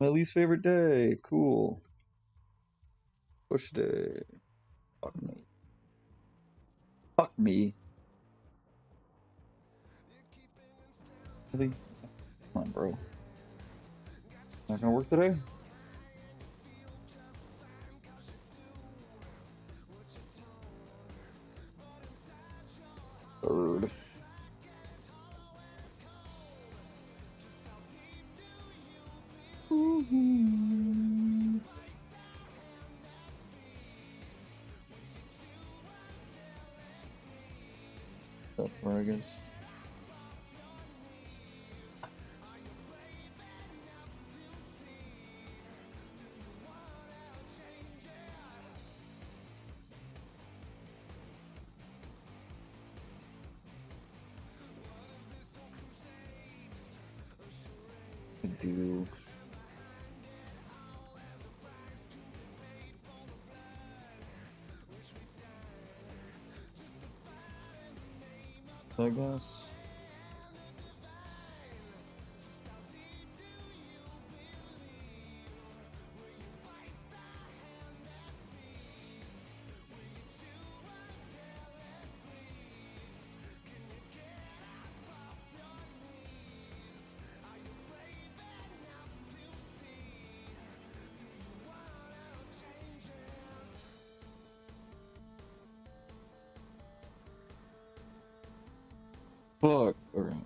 My least favorite day. Cool. Push day. Fuck me. Fuck me. Really? Come on, bro. Not gonna work today? Third. That's where I guess. I do. I guess. Fuck. Alright.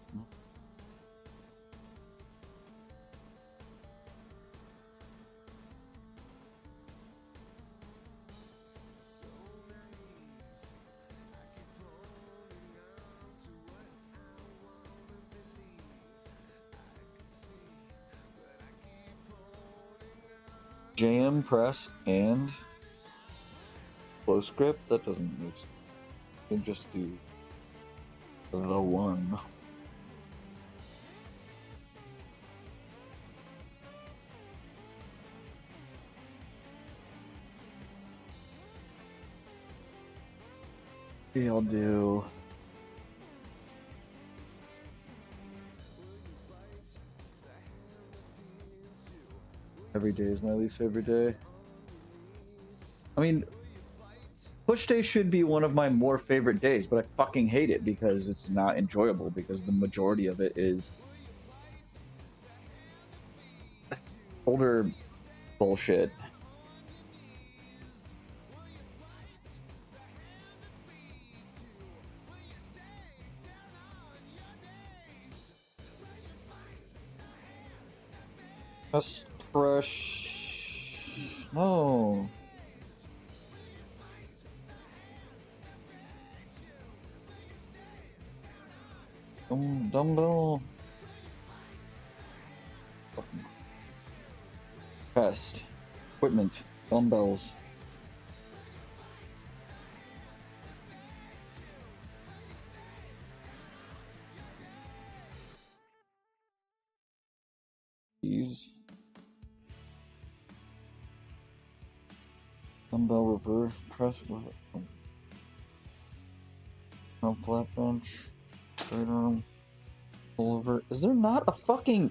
Jam, press, and close script? That doesn't make sense. You can just do the one. Yeah, I'll do. Every day is my least favorite day. I mean, push day should be one of my more favorite days, but I fucking hate it because it's not enjoyable because the majority of it is older bullshit. Just crush. No. Dumbbell. Test. Equipment. Dumbbells. Use. Dumbbell reverse. Press. Flat bench. Straight arm. Pull over. Is there not a fucking...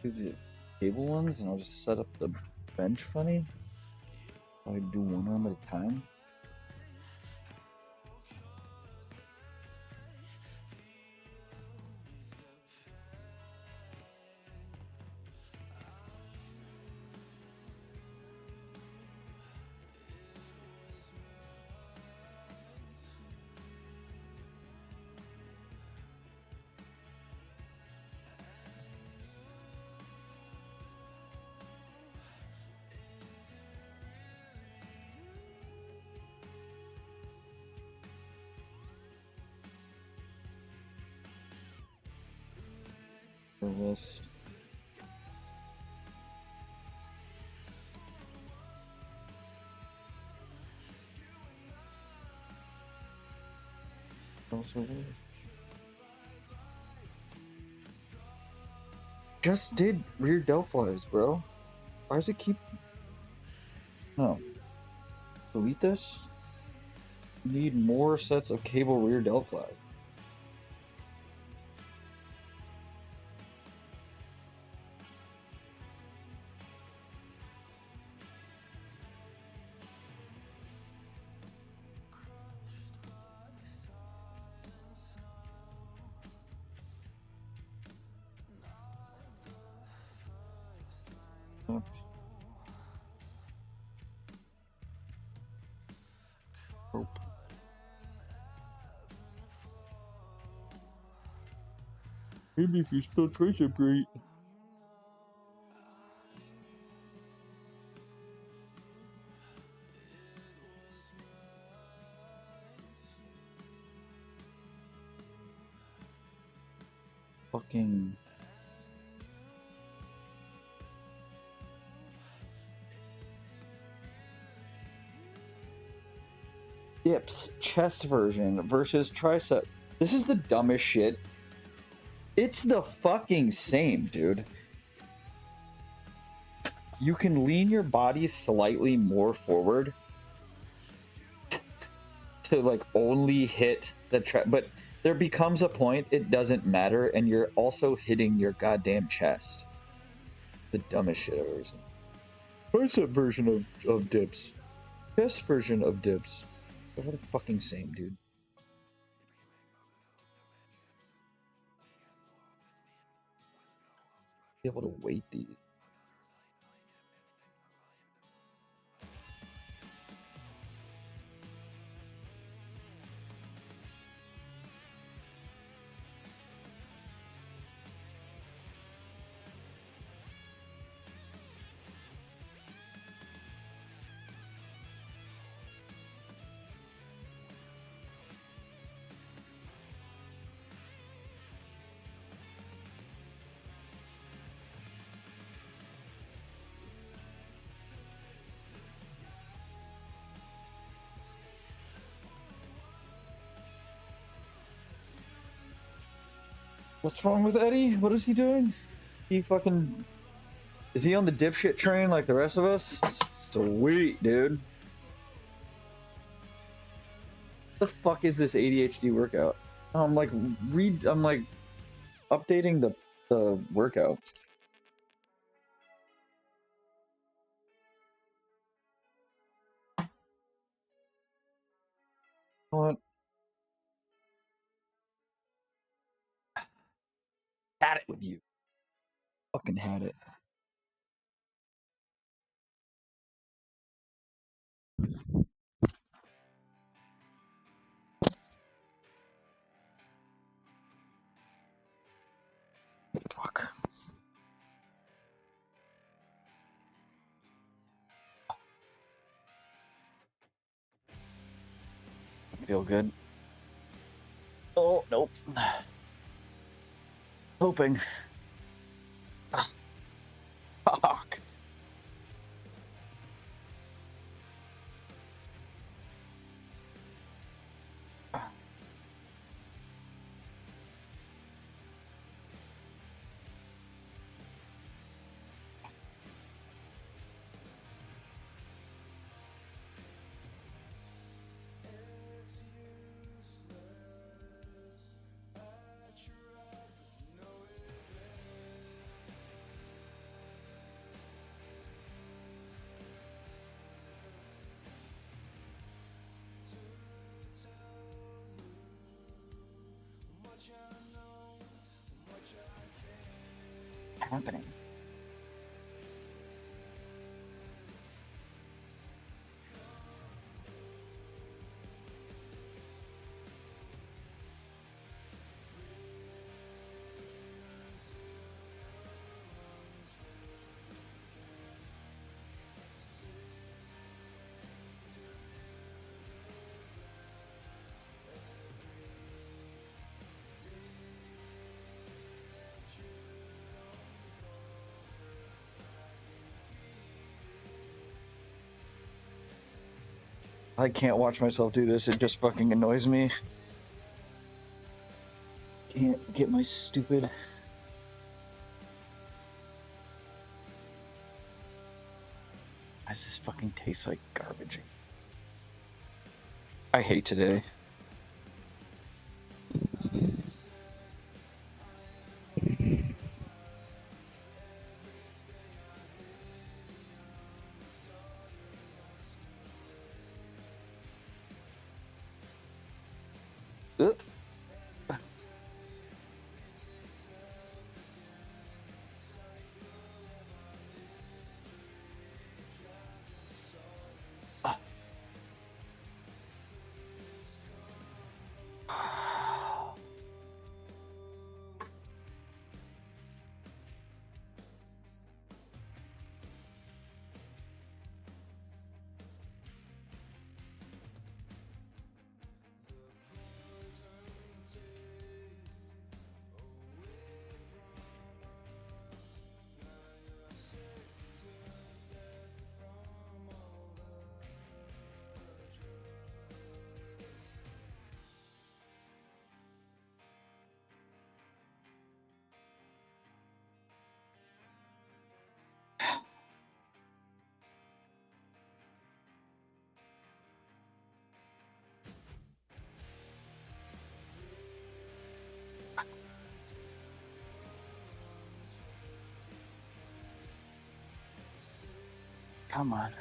Do the cable ones and I'll just set up the bench funny? I do one arm at a time? Wrist. Also, just did rear deltoids, bro. Why does it keep? No. Delete this. Need more sets of cable rear delphi. Hope. Maybe if you spell tricep right. Fucking. Dips chest version versus tricep. This is the dumbest shit. It's the fucking same, dude. You can lean your body slightly more forward to like only hit the but there becomes a point it doesn't matter and you're also hitting your goddamn chest. The dumbest shit I've ever seen. Tricep version of dips. Chest version of dips. They're all the fucking same, dude. Be able to weight these. What's wrong with Eddie? What is he doing? He fucking... Is he on the dipshit train like the rest of us? Sweet, dude. What the fuck is this ADHD workout? I'm like, I'm like updating the workout. What? Had it with you. Fucking had it. Fuck. Feel good. Oh, nope. Hoping. Fuck. Happening. I can't watch myself do this. It just fucking annoys me. Get my stupid... Why does this fucking taste like garbage? I hate today. Come on.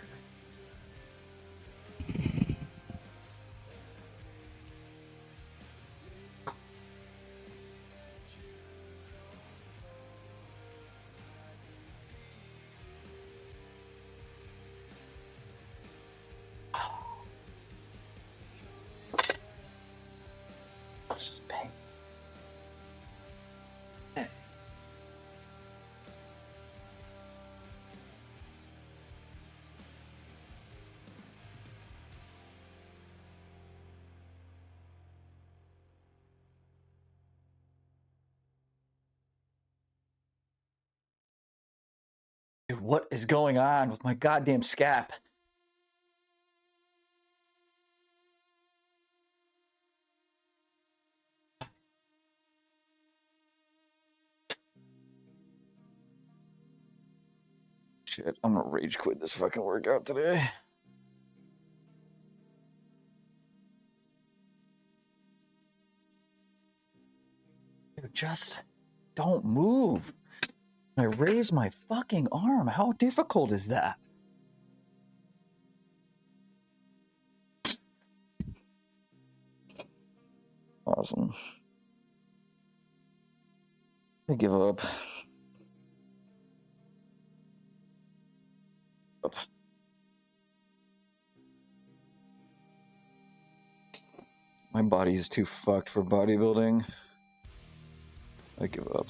It's just pain. Dude, what is going on with my goddamn scap? Shit, I'm gonna rage quit this fucking workout today. Dude, just don't move. I raise my fucking arm. How difficult is that? Awesome. I give up. My body is too fucked for bodybuilding. I give up.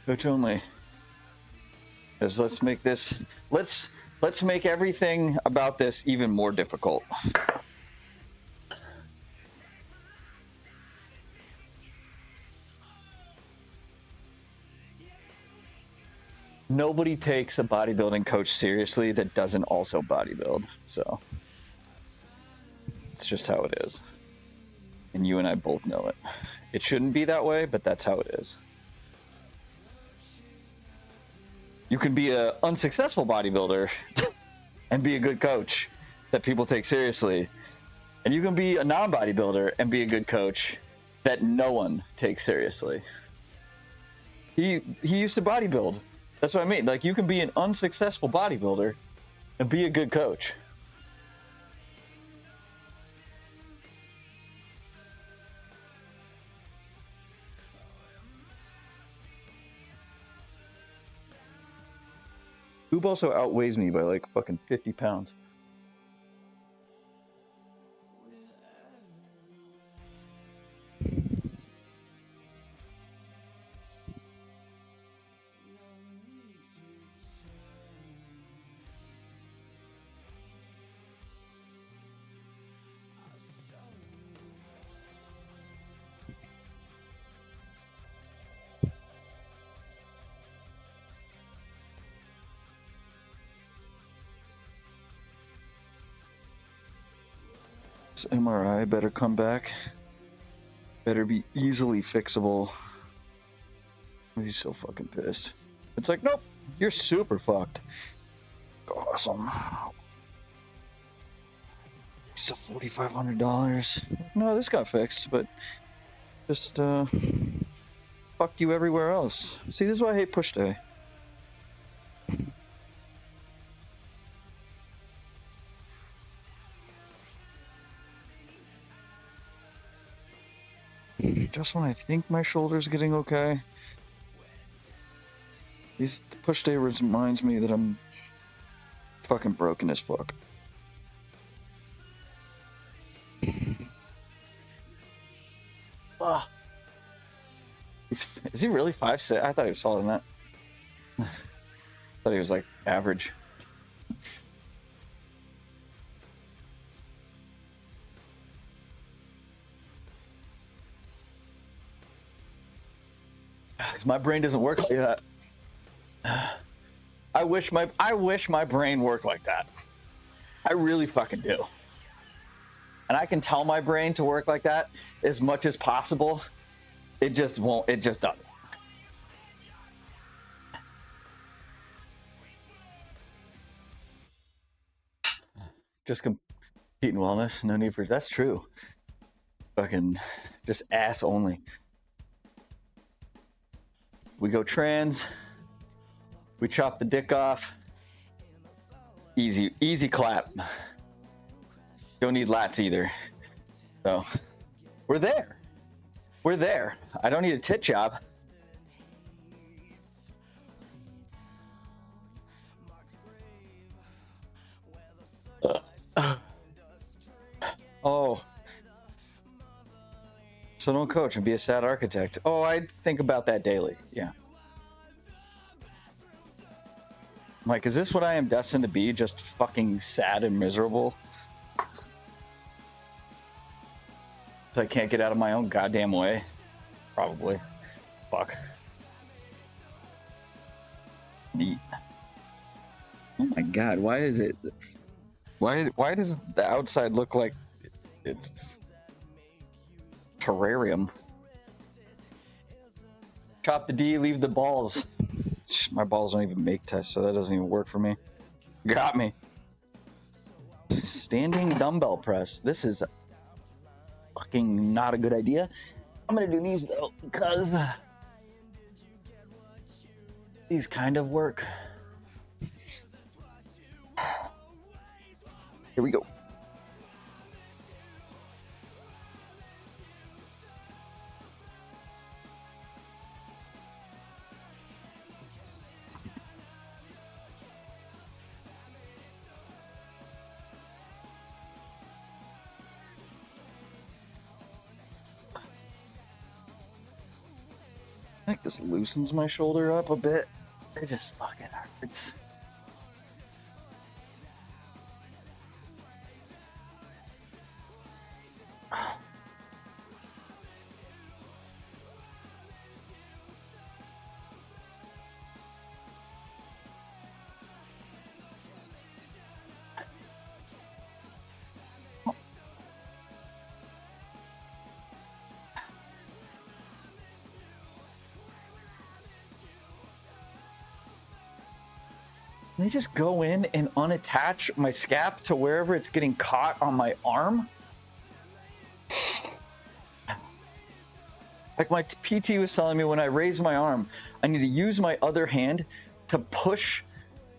Coach only. Because let's make this, let's make everything about this even more difficult. Nobody takes a bodybuilding coach seriously that doesn't also bodybuild. So it's just how it is. And you and I both know it. It shouldn't be that way, but that's how it is. You can be an unsuccessful bodybuilder and be a good coach that people take seriously. And you can be a non-bodybuilder and be a good coach that no one takes seriously. He used to bodybuild. That's what I mean. Like, you can be an unsuccessful bodybuilder and be a good coach. Boob also outweighs me by like fucking 50 pounds. This MRI better come back. Better be easily fixable. He's so fucking pissed. It's like, nope, you're super fucked. Awesome. Still $4,500. No, this got fixed, but just fucked you everywhere else. See, this is why I hate push day. Just when I think my shoulder's getting okay, the push day reminds me that I'm fucking broken as fuck. Is he really 5'6"? I thought he was taller than that. I thought he was like average. My brain doesn't work like that. I wish my brain worked like that. I really fucking do. And I can tell my brain to work like that as much as possible. It just won't. It just doesn't. Just competing wellness. No need for. That's true. Fucking just ass only. We go trans. We chop the dick off. Easy clap. Don't need lats either. So we're there. We're there. I don't need a tit job. Oh. So don't coach and be a sad architect. Oh, I think about that daily. Yeah. Mike, is this what I am destined to be? Just fucking sad and miserable? So I can't get out of my own goddamn way? Probably. Fuck. Neat. Oh my god, why is it... Why does the outside look like it's terrarium? Chop the D, leave the balls. My balls don't even make tests, so that doesn't even work for me. Got me. Standing dumbbell press. This is fucking not a good idea. I'm gonna do these though, because these kind of work. Here we go. I think this loosens my shoulder up a bit. It just fucking hurts. They just go in and unattach my scap to wherever it's getting caught on my arm. Like my PT was telling me, when I raise my arm, I need to use my other hand to push,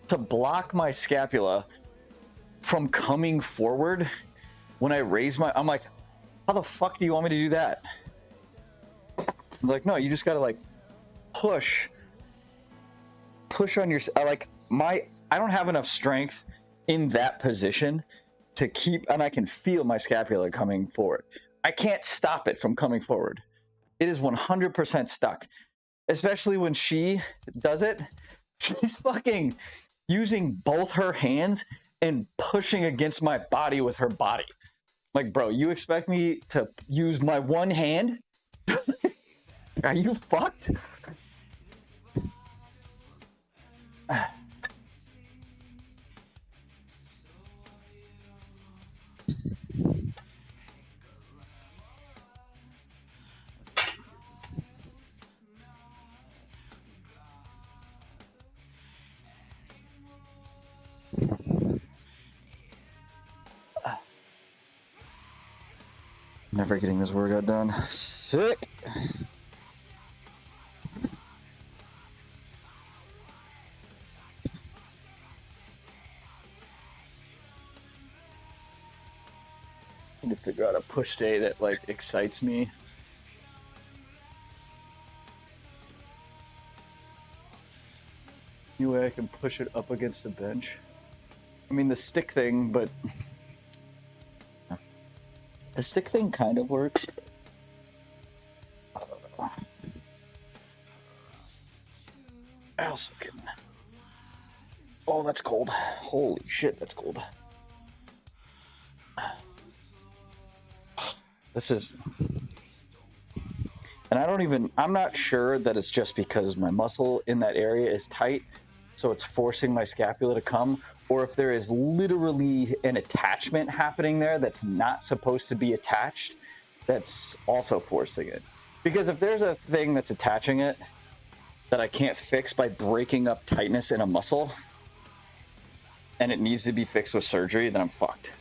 to block my scapula from coming forward when I raise my, I'm like, how the fuck do you want me to do that? I'm like, no, you just gotta like push on your, I don't have enough strength in that position to keep, and I can feel my scapula coming forward. I can't stop it from coming forward. It is 100% stuck, especially when she does it. She's fucking using both her hands and pushing against my body with her body. Like, bro, you expect me to use my one hand? Are you fucked? Never getting this workout done. Sick. Need to figure out a push day that like excites me. Any way I can push it up against the bench? I mean, the stick thing, but the stick thing kind of works. I also can. Oh, that's cold. Holy shit, that's cold. This is. And I'm not sure that it's just because my muscle in that area is tight, so it's forcing my scapula to come, or if there is literally an attachment happening there that's not supposed to be attached, that's also forcing it. Because if there's a thing that's attaching it that I can't fix by breaking up tightness in a muscle, and it needs to be fixed with surgery, then I'm fucked.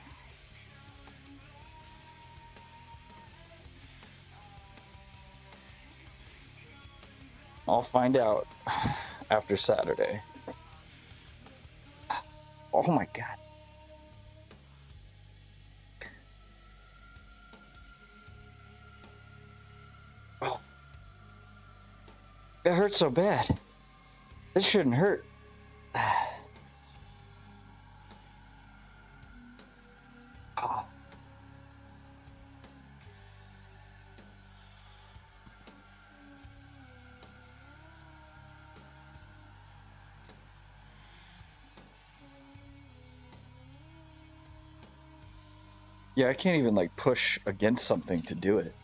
I'll find out after Saturday. Oh my god. Oh. It hurts so bad. This shouldn't hurt. Oh. Yeah, I can't even like push against something to do it.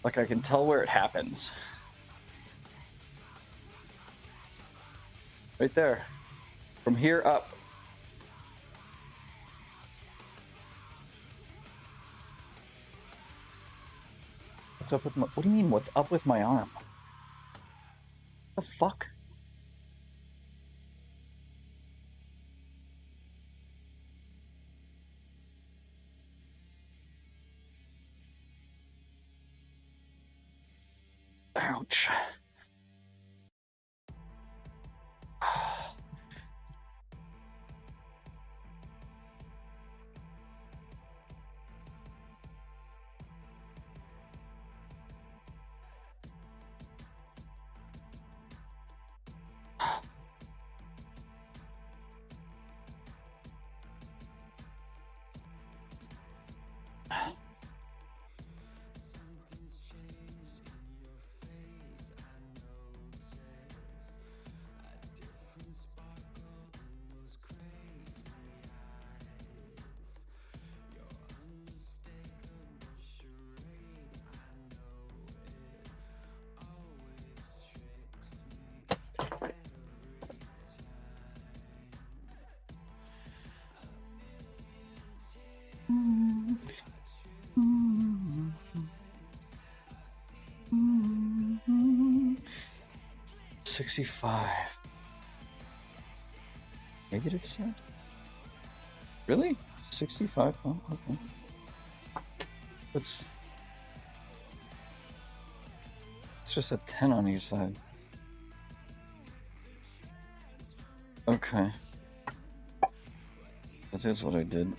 Like I can tell where it happens. Right there. From here up. What's up with my, what do you mean what's up with my arm? What the fuck? Ouch. 65. Negative set? Really? 65? Oh, okay. It's just a 10 on each side. Okay. That is what I did.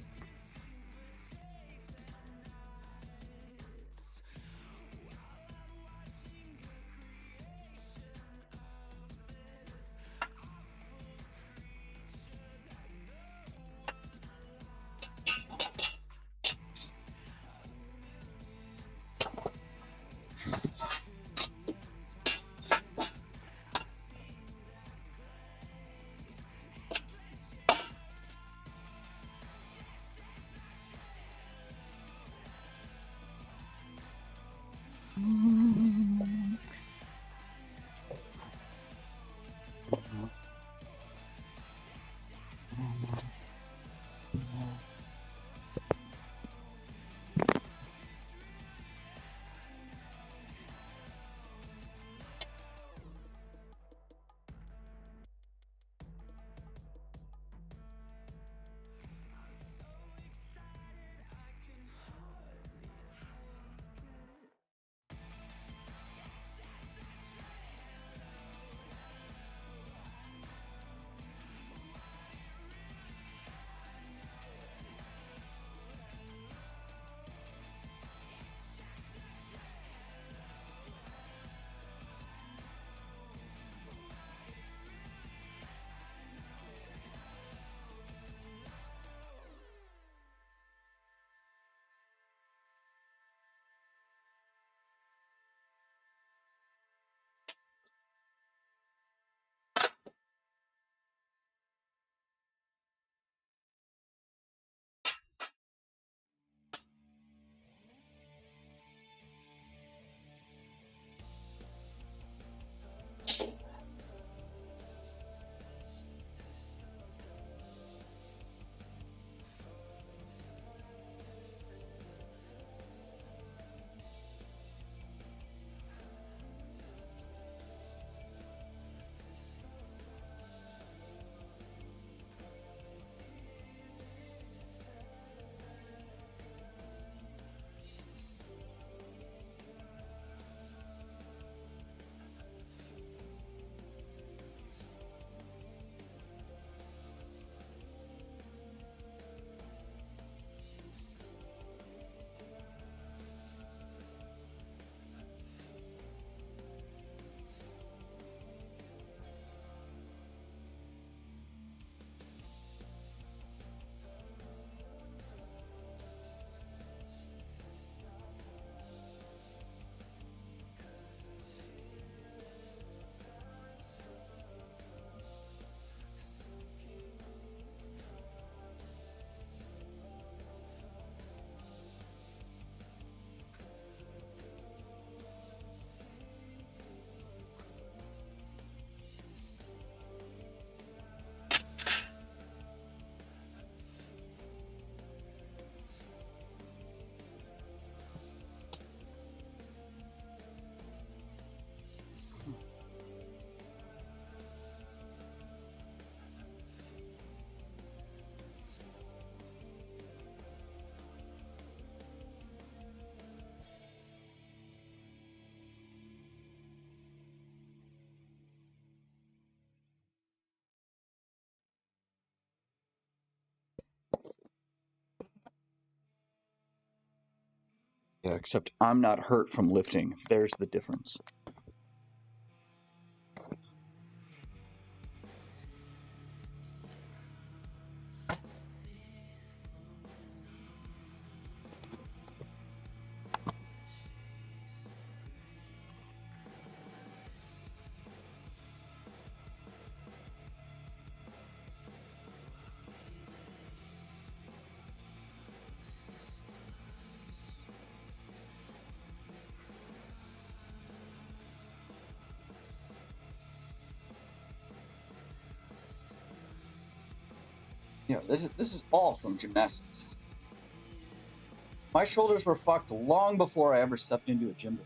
Yeah, except I'm not hurt from lifting. There's the difference. Yeah, this is all from gymnastics. My shoulders were fucked long before I ever stepped into a gym.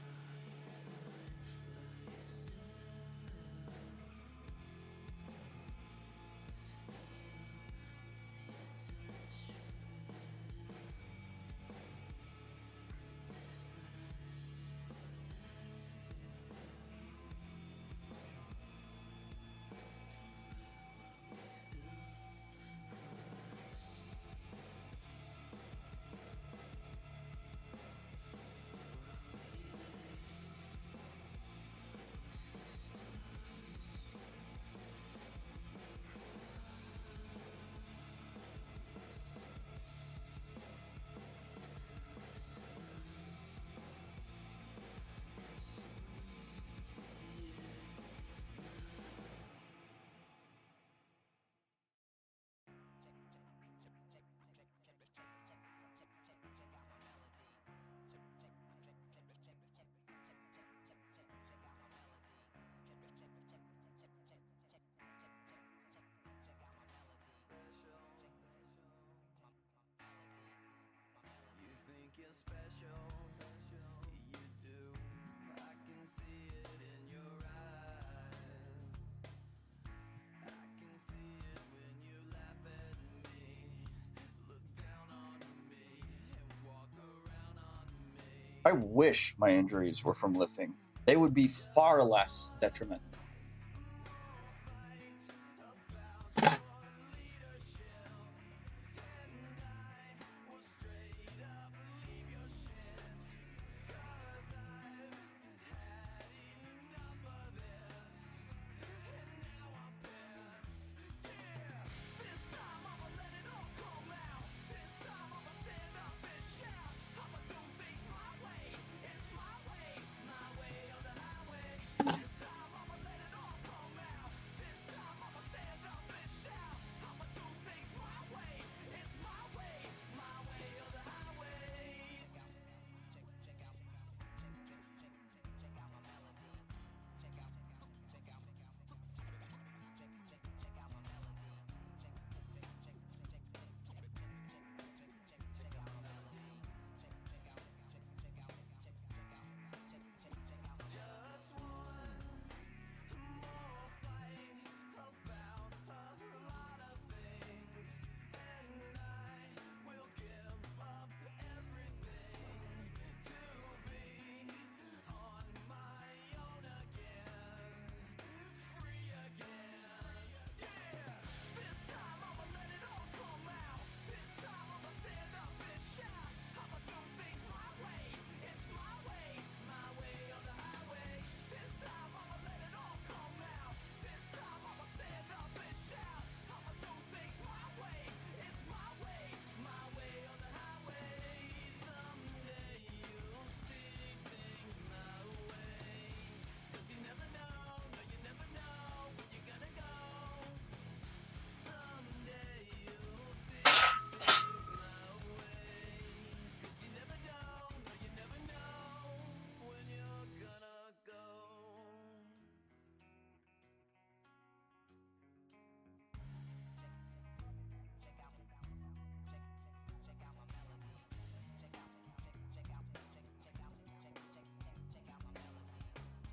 I wish my injuries were from lifting. They would be far less detrimental.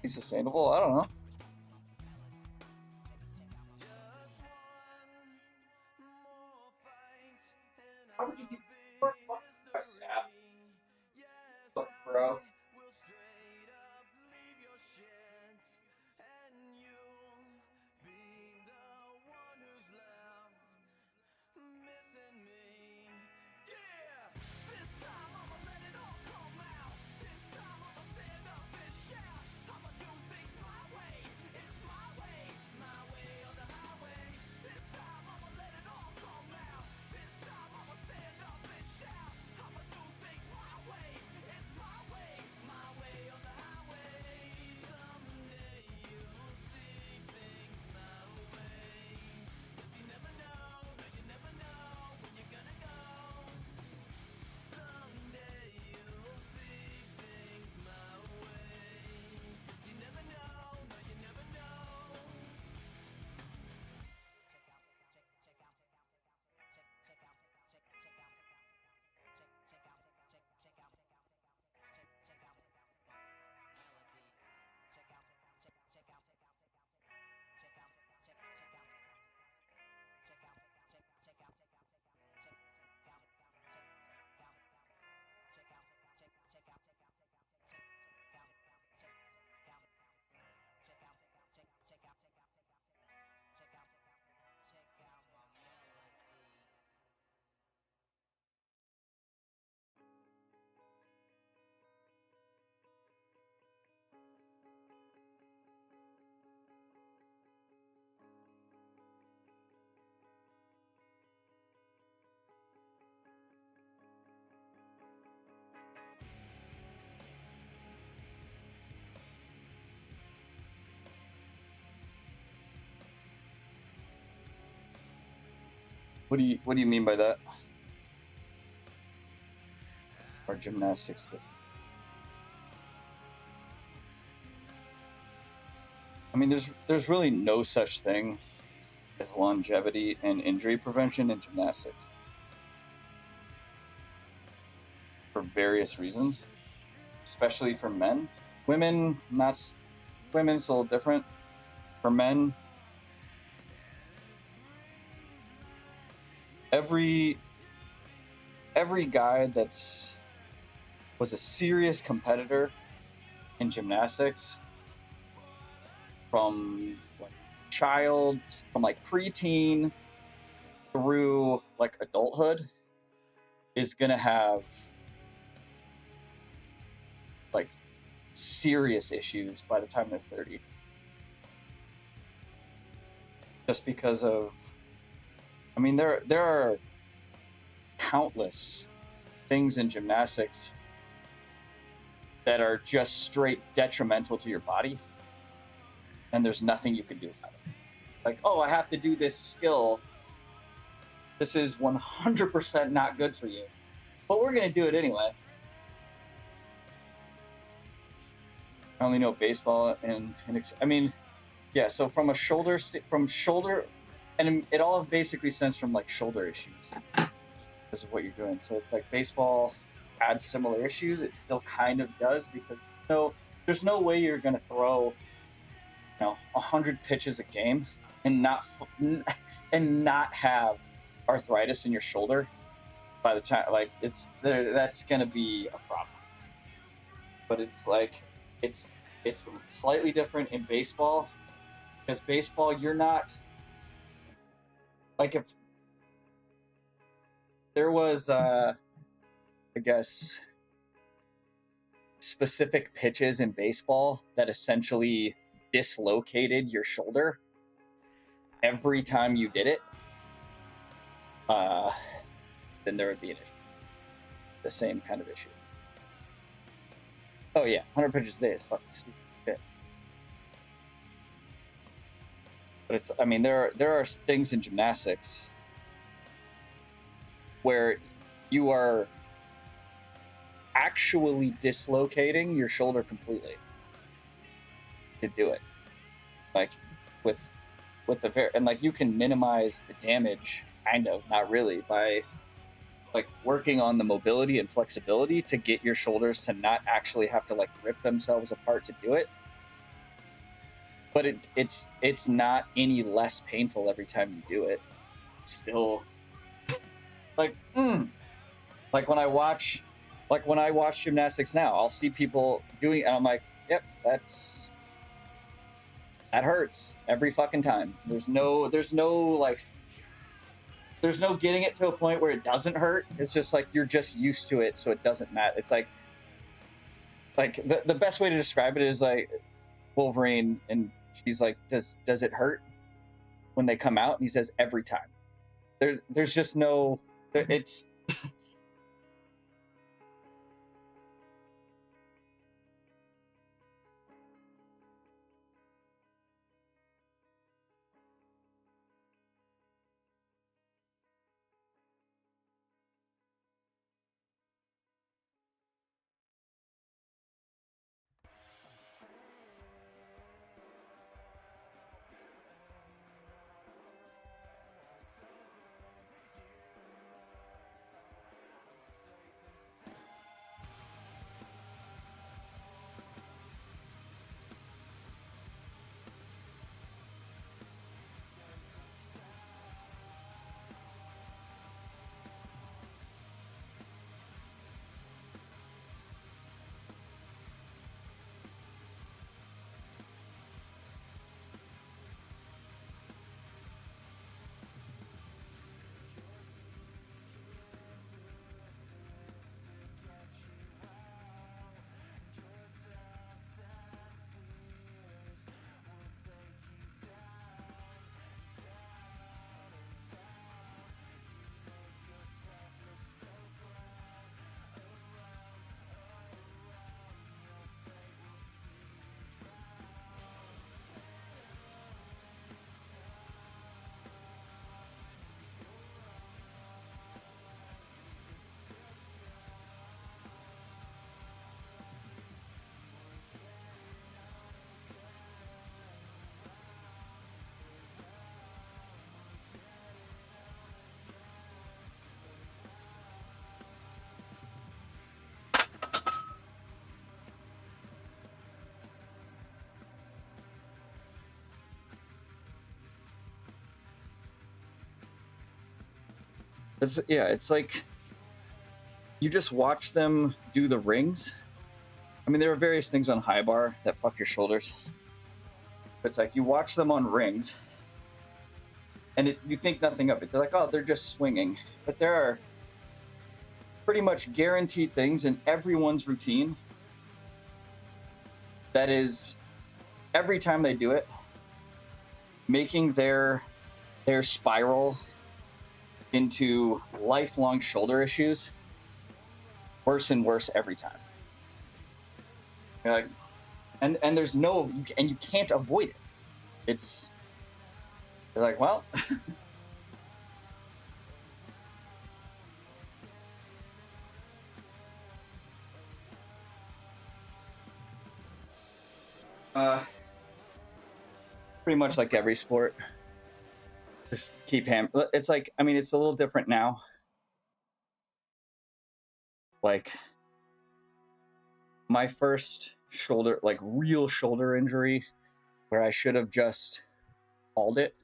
Sustainable? I don't know. How would you keep bro? What do you mean by that? Or gymnastics? I mean, there's really no such thing as longevity and injury prevention in gymnastics for various reasons, especially for men. Women's a little different. For men, every guy that's was a serious competitor in gymnastics from like child, from like preteen through like adulthood, is gonna have like serious issues by the time they're 30. Just because of, I mean, there are countless things in gymnastics that are just straight detrimental to your body, and there's nothing you can do about it. Like, oh, I have to do this skill. This is 100% not good for you, but we're going to do it anyway. I only know baseball and I mean, yeah. So from a shoulder, and it all basically stems from like shoulder issues because of what you're doing. So it's like baseball had similar issues. It still kind of does, because there's no way you're going to throw 100 pitches a game and not have arthritis in your shoulder by the time, like, it's there. That's going to be a problem. But it's like it's slightly different in baseball, because baseball, you're not like, if there was I guess specific pitches in baseball that essentially dislocated your shoulder every time you did it, then there would be an issue. The same kind of issue. Oh yeah, 100 pitches a day is fucking stupid shit. But it's, I mean, there are things in gymnastics where you are actually dislocating your shoulder completely to do it, like with the and like you can minimize the damage, kind of, not really, by like working on the mobility and flexibility to get your shoulders to not actually have to like rip themselves apart to do it. But it's not any less painful every time you do it. Still, like like when I watch gymnastics now, I'll see people doing, and I'm like, yep, that hurts every fucking time. There's no getting it to a point where it doesn't hurt. It's just like you're just used to it, so it doesn't matter. It's like the best way to describe it is like Wolverine, and she's like, does it hurt when they come out? And he says, every time. There's just no, it's it's like you just watch them do the rings. I mean, there are various things on high bar that fuck your shoulders. But it's like you watch them on rings, and you think nothing of it. They're like, oh, they're just swinging. But there are pretty much guaranteed things in everyone's routine that is, every time they do it, making their spiral into lifelong shoulder issues worse and worse every time. You're like, and there's no, and you can't avoid it. It's, you're like, well, pretty much like every sport. Just keep it's like, I mean, it's a little different now. Like, my first shoulder, like real shoulder injury, where I should have just called it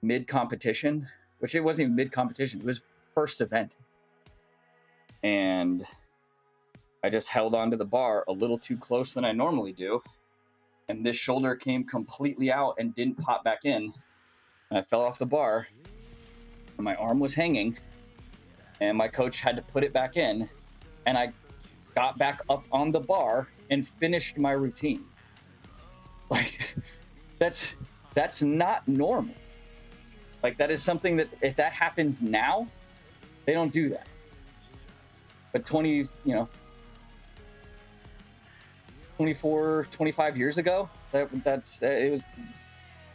mid-competition, which it wasn't even mid-competition, it was first event. And I just held onto the bar a little too close than I normally do. And this shoulder came completely out and didn't pop back in. And I fell off the bar, and my arm was hanging, and my coach had to put it back in, and I got back up on the bar and finished my routine. Like, that's not normal. Like, that is something that if that happens now, they don't do that. But 24, 25 years ago, it was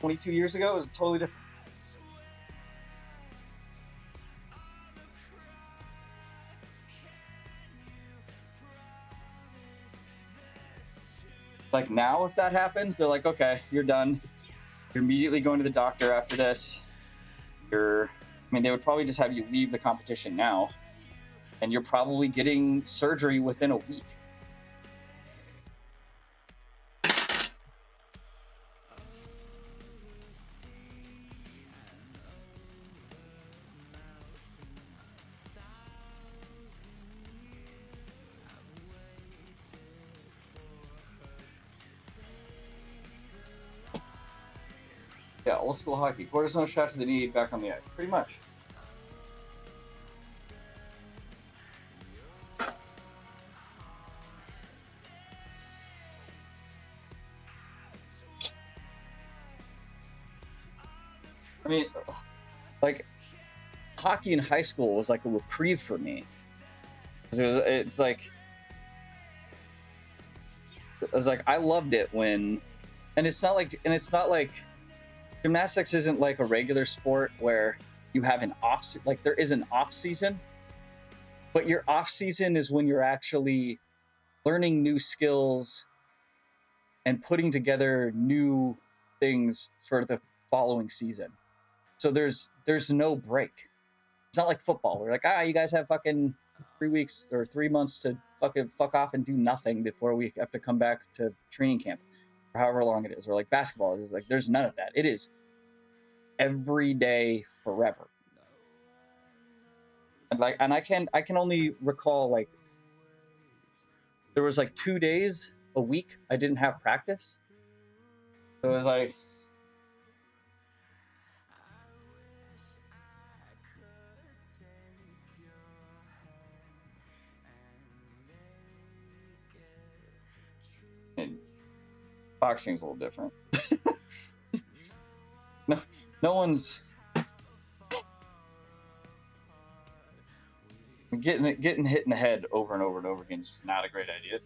22 years ago, it was totally different. Like, now if that happens, they're like, okay, you're done. You're immediately going to the doctor after this. I mean, they would probably just have you leave the competition now, and you're probably getting surgery within a week. Yeah, old school hockey. Cortisone shot to the knee, back on the ice. Pretty much. I mean, like, hockey in high school was like a reprieve for me. It's like I loved it when, and it's not like gymnastics isn't like a regular sport where you have an off, like there is an off season, but your off season is when you're actually learning new skills and putting together new things for the following season. So there's no break. It's not like football. We're like, you guys have fucking 3 weeks or 3 months to fuck off and do nothing before we have to come back to training camp, or however long it is. Or like basketball, it's like there's none of that. It is every day forever. And I can only recall, like, there was like 2 days a week I didn't have practice. So it was like, and boxing's a little different. No one's getting hit in the head over and over and over again is just not a great idea.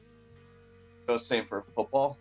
Goes same for football.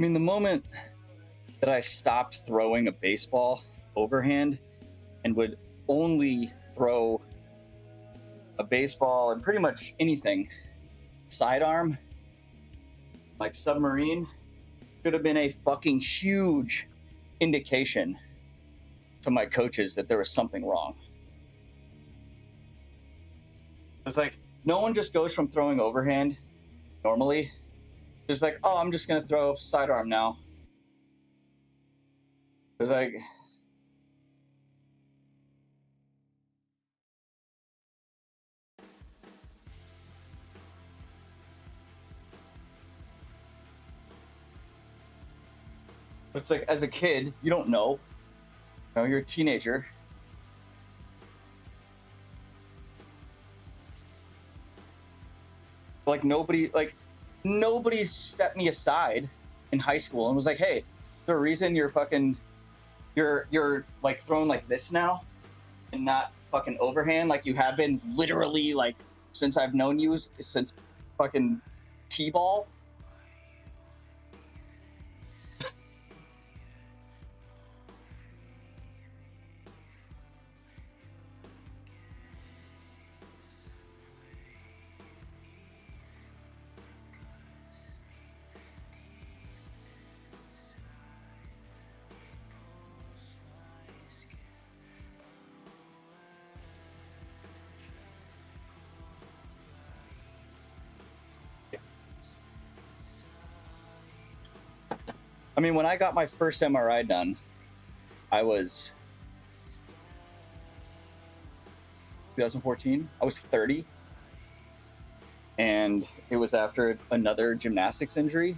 I mean, the moment that I stopped throwing a baseball overhand and would only throw a baseball and pretty much anything sidearm, like submarine, should have been a fucking huge indication to my coaches that there was something wrong. It's like, no one just goes from throwing overhand normally, just like, oh, I'm just gonna throw sidearm now. It's like, it's like, as a kid, you don't know. You know, you're a teenager. Like nobody stepped me aside in high school and was like, hey, the reason you're fucking you're like throwing like this now and not fucking overhand like you have been literally like since I've known you, since fucking T-ball. I mean, when I got my first MRI done, I was 2014. I was 30. And it was after another gymnastics injury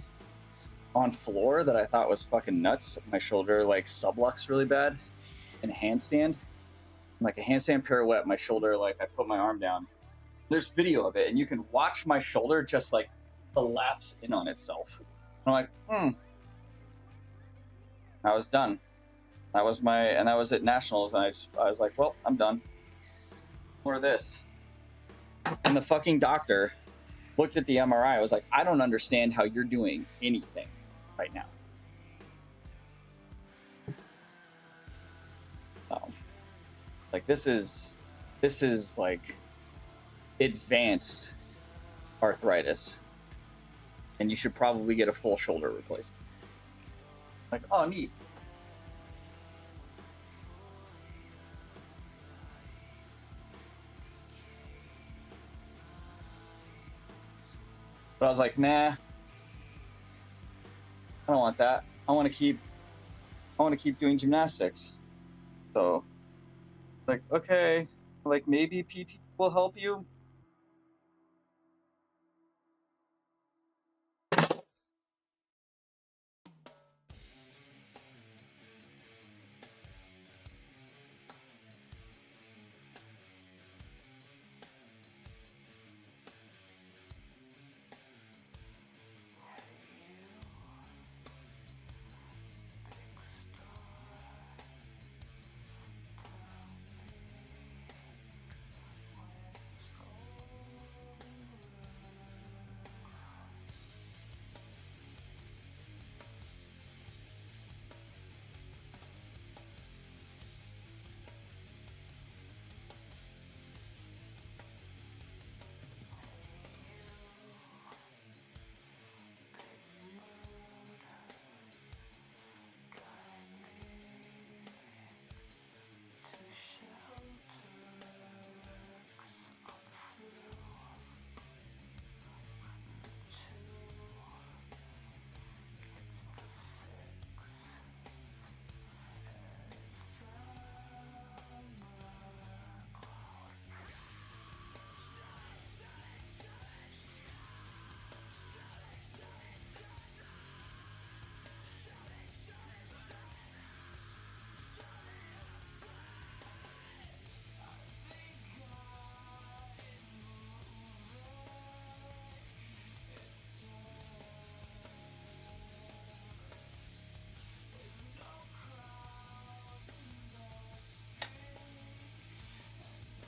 on floor that I thought was fucking nuts. My shoulder like subluxed really bad in a handstand. Like a handstand pirouette, my shoulder, like I put my arm down. There's video of it, and you can watch my shoulder just like collapse in on itself. And I'm like, I was done. That was at nationals, and I was like, well, I'm done. More of this. And the fucking doctor looked at the MRI. I was like, I don't understand how you're doing anything right now. Like this is like advanced arthritis, and you should probably get a full shoulder replacement. Like, oh, neat. But I was like, nah, I don't want that. I want to keep doing gymnastics. So, like, okay, like maybe PT will help you.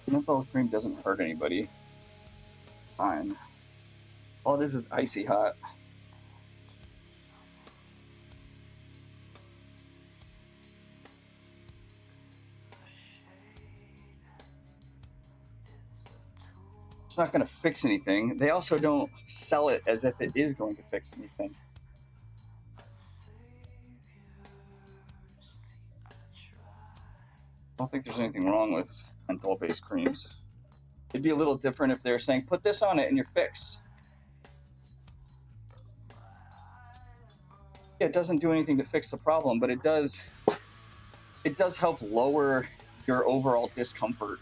Menthol cream doesn't hurt anybody. Fine. All it is icy hot. it's not going to fix anything. They also don't sell it as if it is going to fix anything. I don't think there's anything wrong with menthol-based creams. It'd be a little different if they're saying, put this on it and you're fixed. Yeah, it doesn't do anything to fix the problem, but it does help lower your overall discomfort.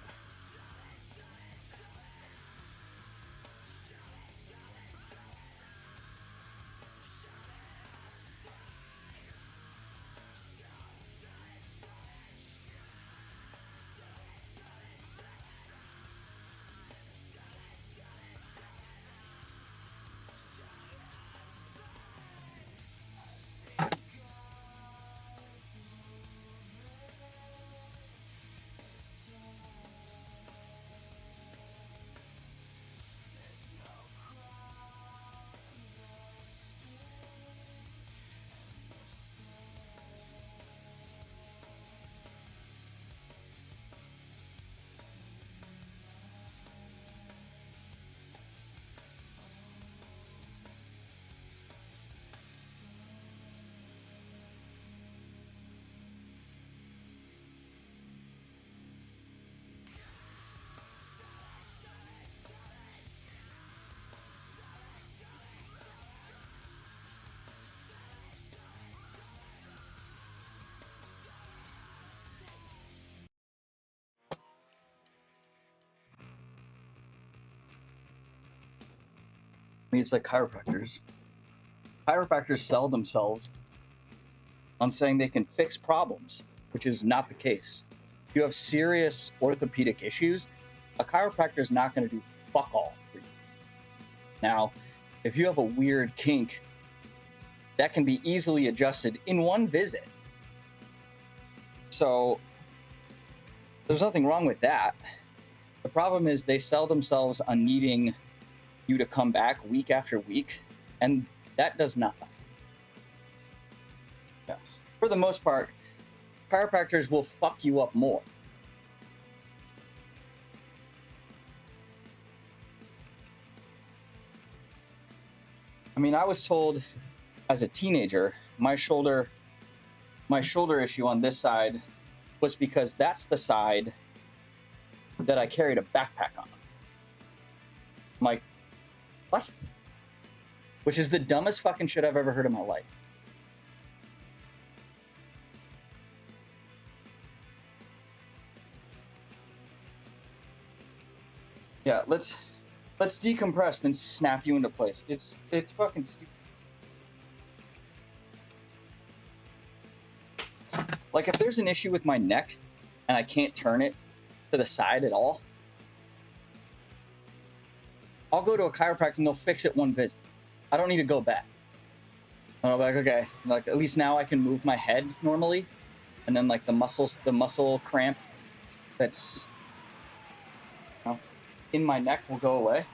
I mean, it's like chiropractors. Chiropractors sell themselves on saying they can fix problems, which is not the case. If you have serious orthopedic issues, a chiropractor is not going to do fuck all for you. Now, if you have a weird kink, that can be easily adjusted in one visit. So there's nothing wrong with that. The problem is they sell themselves on needing you to come back week after week, and that does nothing. Yeah. For the most part, chiropractors will fuck you up more. I mean, I was told as a teenager, my shoulder issue on this side was because that's the side that I carried a backpack on. I'm like, what? Which is the dumbest fucking shit I've ever heard in my life. Yeah, let's decompress, then snap you into place. It's fucking stupid. Like, if there's an issue with my neck and I can't turn it to the side at all, I'll go to a chiropractor and they'll fix it one visit. I don't need to go back. And I'll be like, okay, like at least now I can move my head normally, and then like the muscle cramp that's in my neck will go away.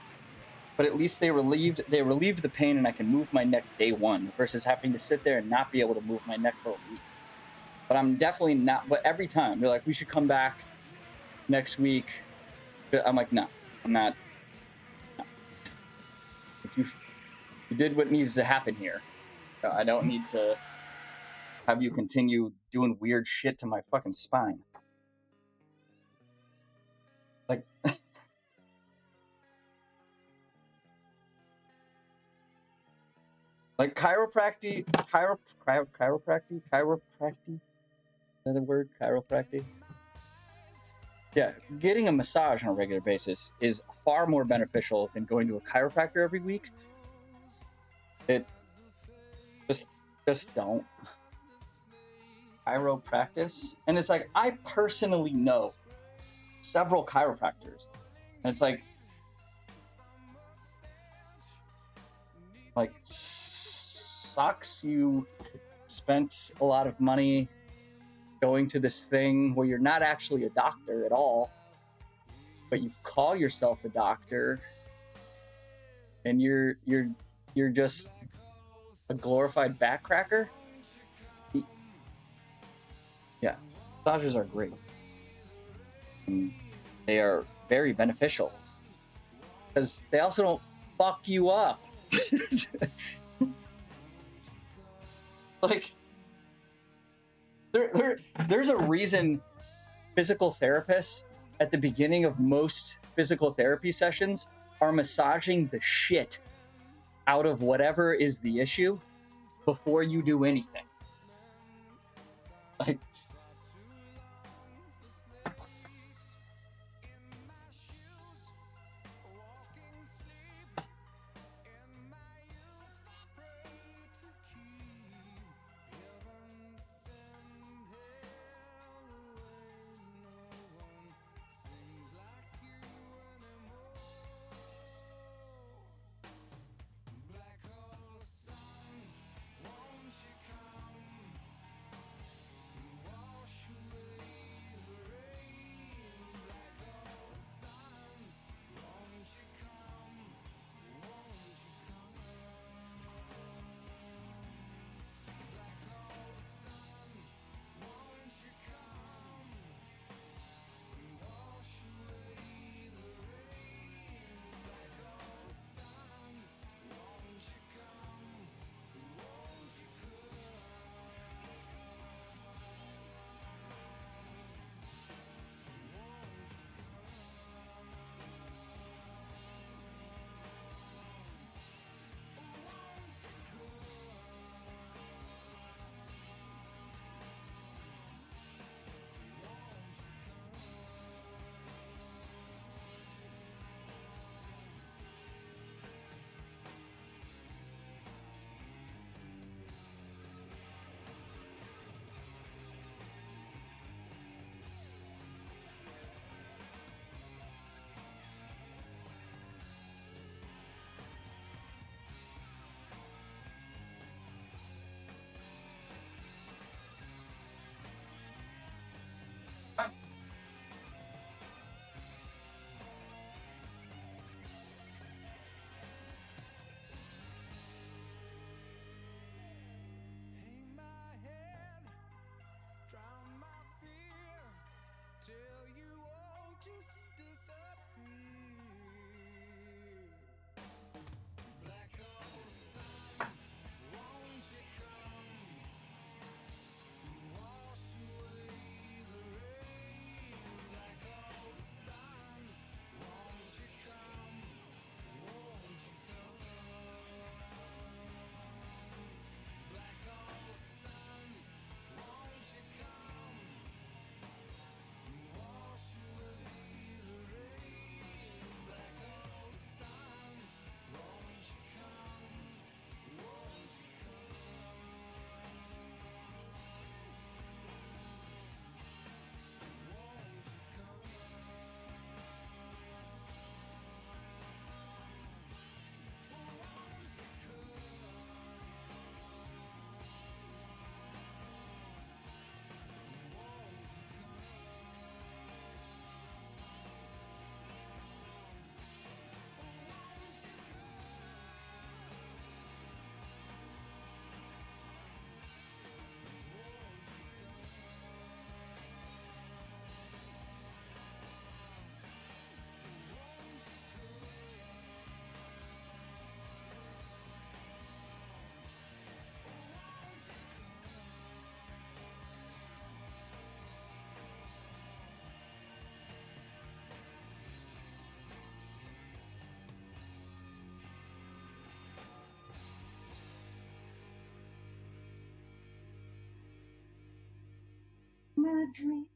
But at least they relieved the pain, and I can move my neck day one versus having to sit there and not be able to move my neck for a week. But I'm definitely not. But every time they're like, we should come back next week. I'm like, no, I'm not. No. If you did what needs to happen here. I don't need to have you continue doing weird shit to my fucking spine. Like, like chiropractic. Is that a word? Chiropractic? Yeah, getting a massage on a regular basis is far more beneficial than going to a chiropractor every week. It just don't. Chiropractic, and it's like I personally know several chiropractors, and it's like sucks you spent a lot of money going to this thing where you're not actually a doctor at all, but you call yourself a doctor, and you're just a glorified backcracker. Yeah, massages are great. And they are very beneficial. because they also don't fuck you up. Like, there's a reason physical therapists at the beginning of most physical therapy sessions are massaging the shit out of whatever is the issue before you do anything. Like, my dream.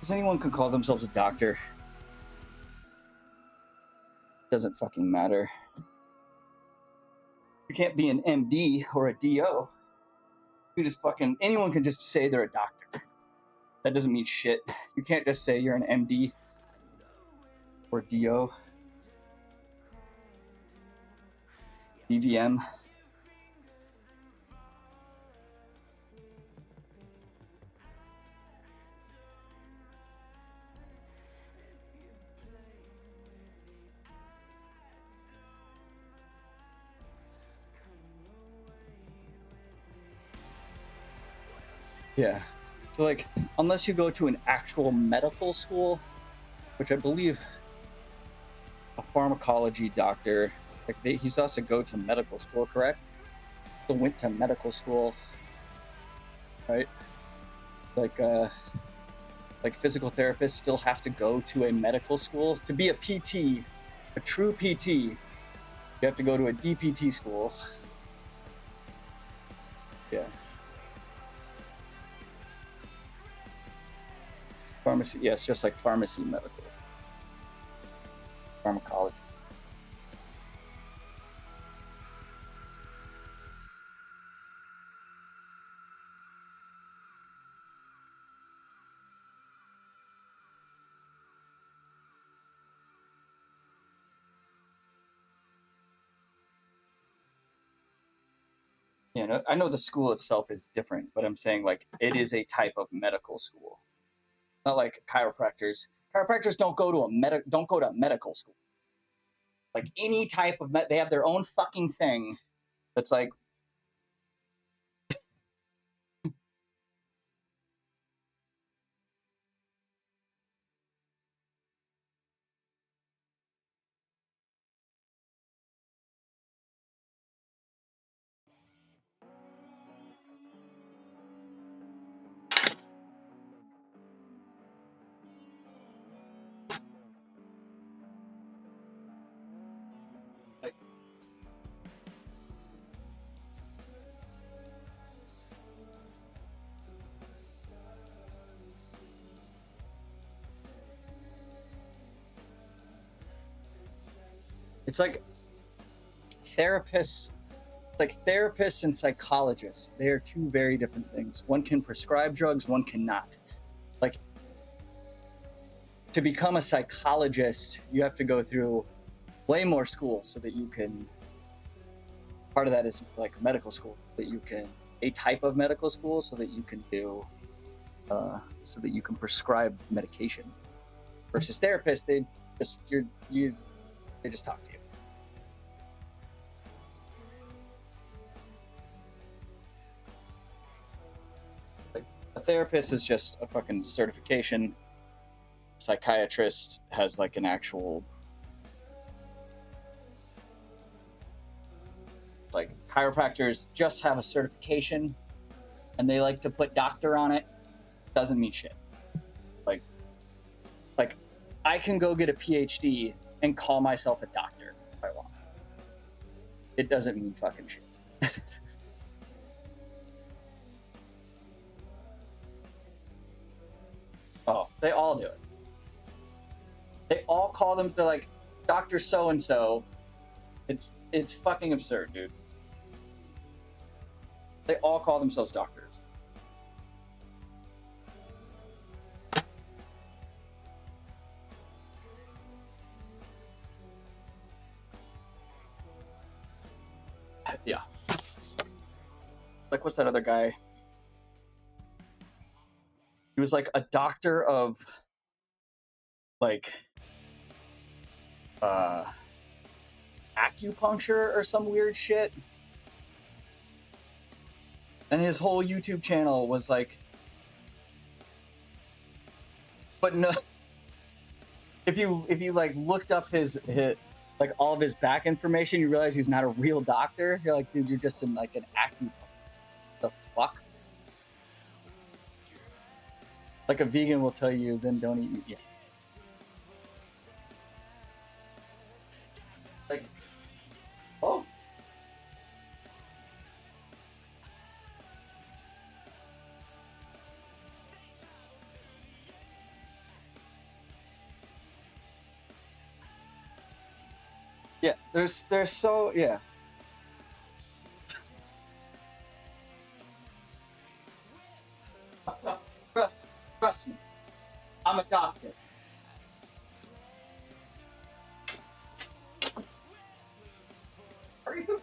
Because anyone can call themselves a doctor. Doesn't fucking matter. You can't be an MD or a DO. You just fucking, anyone can just say they're a doctor. That doesn't mean shit. You can't just say you're an MD or DO. DVM. Yeah. So, like, unless you go to an actual medical school, which I believe a pharmacology doctor, like, he's also go to medical school, correct? So went to medical school, right? Like physical therapists still have to go to a medical school to be a PT, a true PT. You have to go to a DPT school. Yeah. Pharmacy, yes, just like pharmacy, medical, pharmacologist. Yeah, no, I know the school itself is different, but I'm saying like it is a type of medical school. Not like chiropractors. Chiropractors don't go to medical school. Like any type of they have their own fucking thing. That's like it's like therapists, like therapists and psychologists. They are two very different things. One can prescribe drugs, one cannot. Like to become a psychologist, you have to go through way more school so that you can. Part of that is like medical school that you can a type of medical school so that you can do so that you can prescribe medication. Versus therapists, they just they just talk to you. Like, a therapist is just a fucking certification. Psychiatrist has like an actual, like chiropractors just have a certification and they like to put doctor on it. Doesn't mean shit. Like I can go get a PhD and call myself a doctor if I want. It doesn't mean fucking shit. Oh, they all do it. They all call them, they're like, Dr. So-and-so. It's fucking absurd, dude. They all call themselves doctors. Yeah. Like, what's that other guy? He was like a doctor of like acupuncture or some weird shit. And his whole YouTube channel was like, but no, if you like looked up his like all of his back information, you realize he's not a real doctor. You're like, dude, you're just in like an acupuncture. The fuck? Like a vegan will tell you, then don't eat meat. Yeah. Like, oh. Yeah, there's so yeah. Trust me, I'm a doctor. Are you?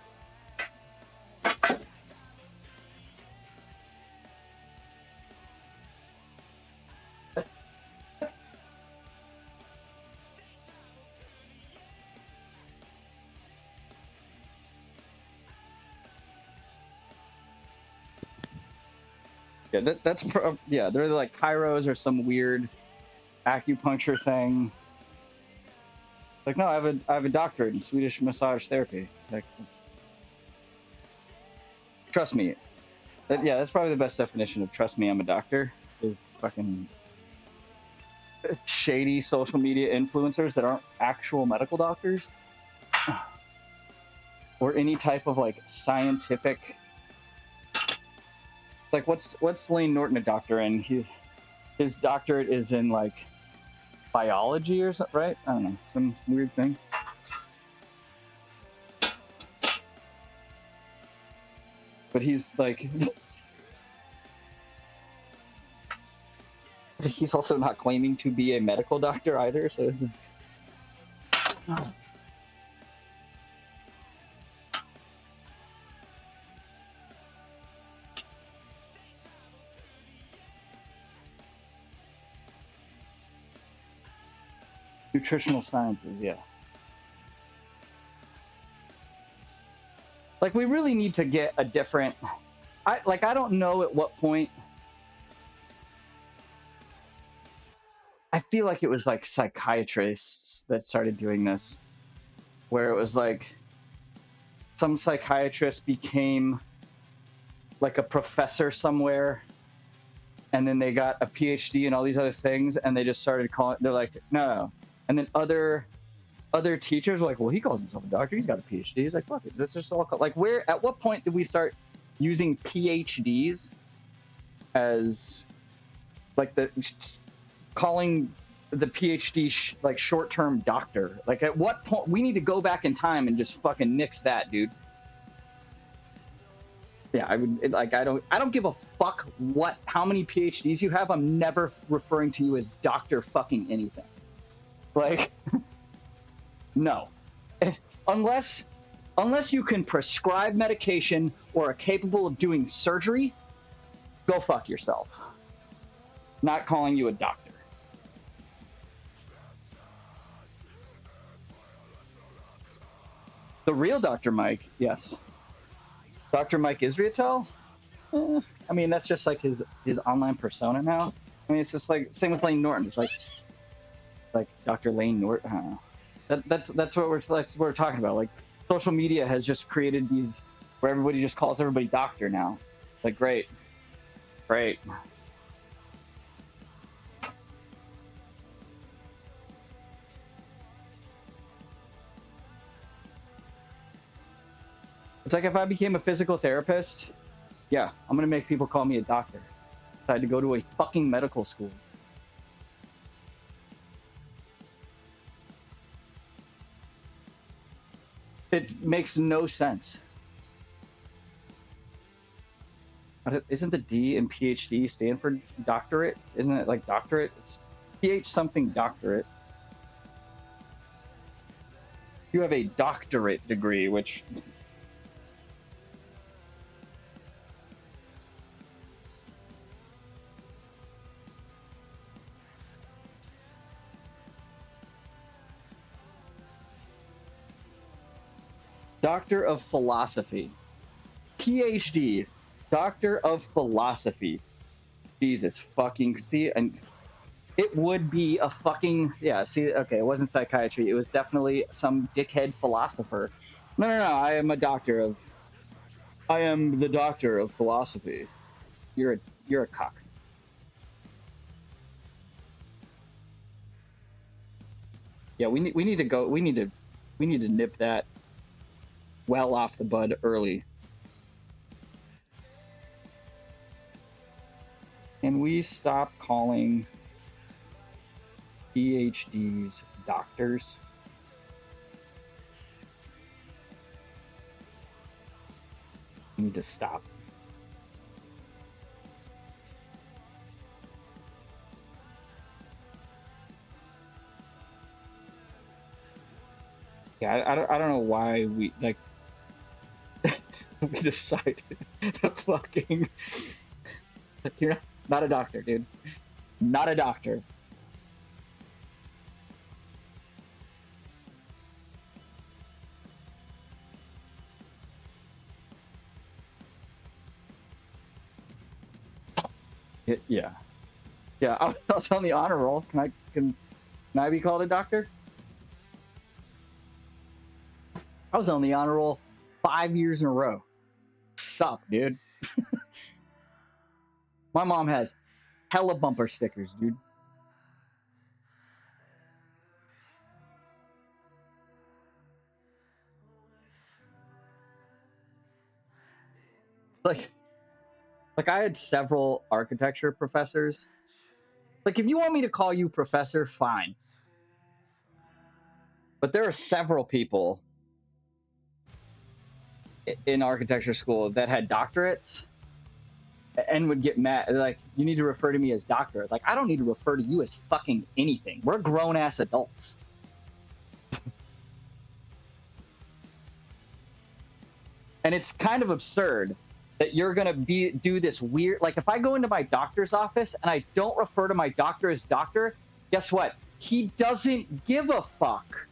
Yeah, yeah. They're like chiros or some weird acupuncture thing. Like, no, I have a doctorate in Swedish massage therapy. Like, trust me. Yeah, that's probably the best definition of trust me, I'm a doctor. Is fucking shady social media influencers that aren't actual medical doctors or any type of like scientific. Like, what's Lane Norton a doctor in? His doctorate is in like biology or something, right? I don't know, some weird thing. But he's like, he's also not claiming to be a medical doctor either. So it's. Nutritional sciences, yeah. Like, we really need to get a different. I don't know at what point. I feel like it was like psychiatrists that started doing this, where it was like some psychiatrist became like a professor somewhere, and then they got a PhD and all these other things, and they just started calling. They're like, no. And then other teachers were like, well, he calls himself a doctor. He's got a PhD. He's like, fuck it. This is all like, where, at what point did we start using PhDs as like calling the PhD like short-term doctor? Like, at what point we need to go back in time and just fucking nix that, dude. Yeah, I would like. I don't give a fuck how many PhDs you have. I'm never referring to you as doctor fucking anything. Like, no, unless you can prescribe medication or are capable of doing surgery, go fuck yourself. Not calling you a doctor. The real Dr. Mike, yes. Dr. Mike Israetel? I mean, that's just like his online persona now. I mean, it's just like, same with Lane Norton. It's like Dr. Lane Norton. I don't know. That's what we're talking about. Like, social media has just created these where everybody just calls everybody doctor now. Like, great. It's like if I became a physical therapist, yeah, I'm gonna make people call me a doctor. I had to go to a fucking medical school. It makes no sense. Isn't the D in PhD stand for doctorate? Isn't it like doctorate? It's PH something doctorate. You have a doctorate degree, which... Doctor of Philosophy. PhD. Doctor of Philosophy. Jesus fucking... See, and it would be a fucking... Yeah, see, okay, it wasn't psychiatry. It was definitely some dickhead philosopher. No, I am a doctor of... I am the doctor of philosophy. You're a cock. Yeah, we need to go... We need to nip that well off the bud early. Can we stop calling PhDs doctors? You need to stop. Yeah, I don't know why we like we decided to fucking you're not a doctor, dude. Not a doctor. Yeah. Yeah, I was on the honor roll. Can I be called a doctor? I was on the honor roll 5 years in a row. Sup, dude? My mom has hella bumper stickers, dude. Like I had several architecture professors. Like if you want me to call you professor, fine. But there are several people in architecture school that had doctorates and would get mad. Like, you need to refer to me as doctor. It's like, I don't need to refer to you as fucking anything. We're grown-ass adults. And it's kind of absurd that you're gonna do this weird, like if I go into my doctor's office and I don't refer to my doctor as doctor, guess what? He doesn't give a fuck.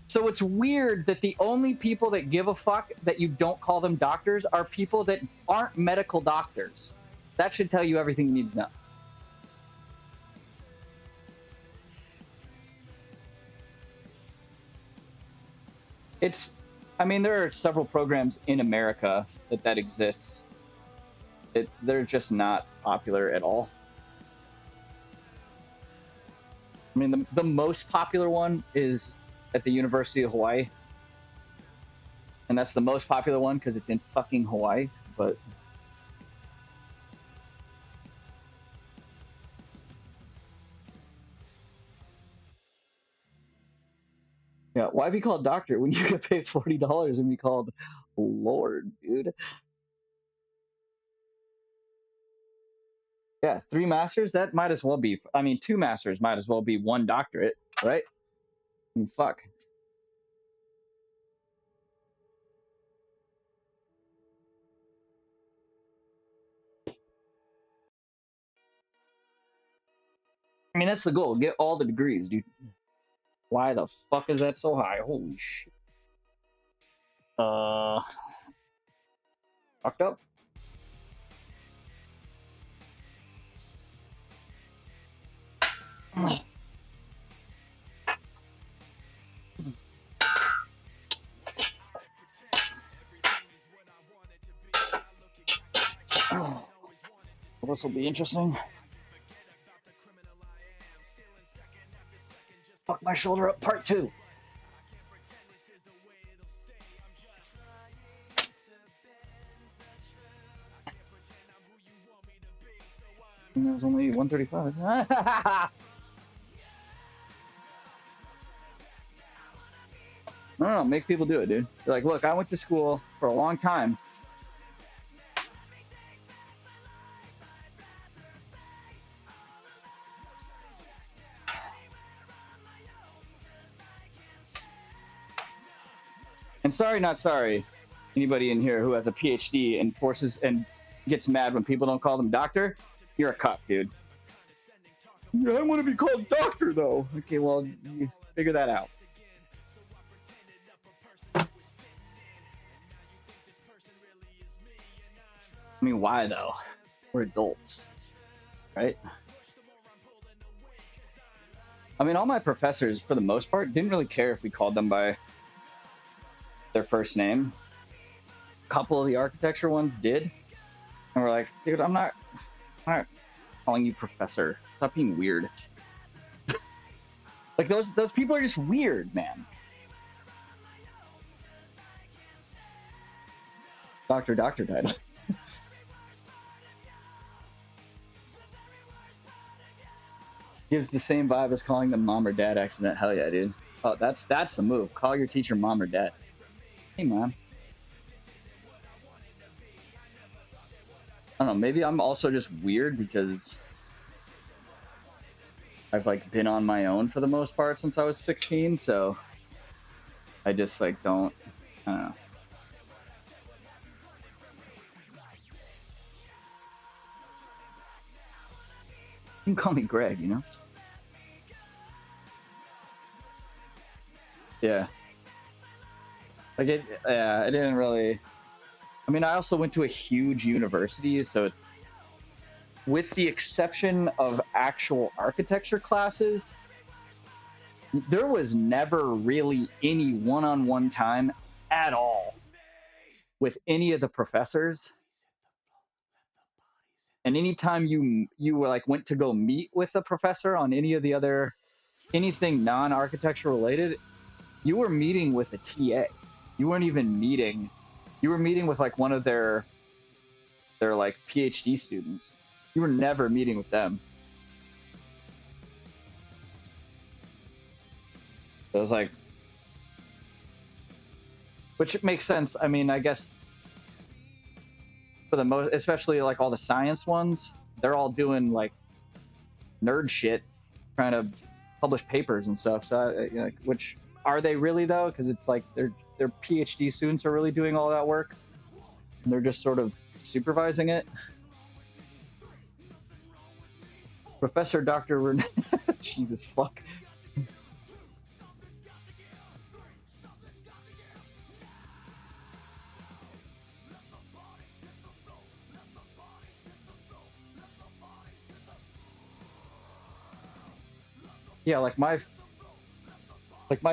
So it's weird that the only people that give a fuck that you don't call them doctors are people that aren't medical doctors. That should tell you everything you need to know. I mean, there are several programs in America that exists. They're just not popular at all. I mean, the most popular one is at the University of Hawaii. And that's the most popular one because it's in fucking Hawaii, but... Yeah, why be called doctor when you get paid $40 and be called Lord, dude? Yeah, 3 masters, that might as well be... I mean, 2 masters might as well be 1 doctorate, right? I mean, fuck. I mean, that's the goal. Get all the degrees, dude. Why the fuck is that so high? Holy shit. Fucked up. Oh, this will be interesting. Fuck my shoulder up, part 2. It was only 135. I don't know, make people do it, dude. They're like, look, I went to school for a long time. And sorry, not sorry, anybody in here who has a PhD and forces and gets mad when people don't call them doctor, you're a cuck, dude. Yeah, I want to be called doctor, though. Okay, well, you figure that out. I mean, why, though? We're adults, right? I mean, all my professors, for the most part, didn't really care if we called them by their first name. A couple of the architecture ones did. And we're like, dude, I'm not calling you professor. Stop being weird. Like, those people are just weird, man. Doctor title. Gives the same vibe as calling them mom or dad accident. Hell yeah, dude. Oh, that's the move. Call your teacher mom or dad. Hey, mom. I don't know, maybe I'm also just weird because I've like been on my own for the most part since I was 16, so I just like don't, I don't know. You can call me Greg, you know? Yeah. Like it, yeah, I didn't really. I mean, I also went to a huge university, so it's, with the exception of actual architecture classes, there was never really any one-on-one time at all with any of the professors. And anytime you were like went to go meet with a professor on any of the other anything non-architecture related, you were meeting with a TA. You weren't even meeting. You were meeting with like one of their like PhD students. You were never meeting with them. It was like, which makes sense. I mean, I guess for the most, especially like all the science ones, they're all doing like nerd shit, trying to publish papers and stuff. So, like, which are they really though? Because it's like their PhD students are really doing all that work, and they're just sort of supervising it. Professor Dr. Jesus fuck. Yeah, like my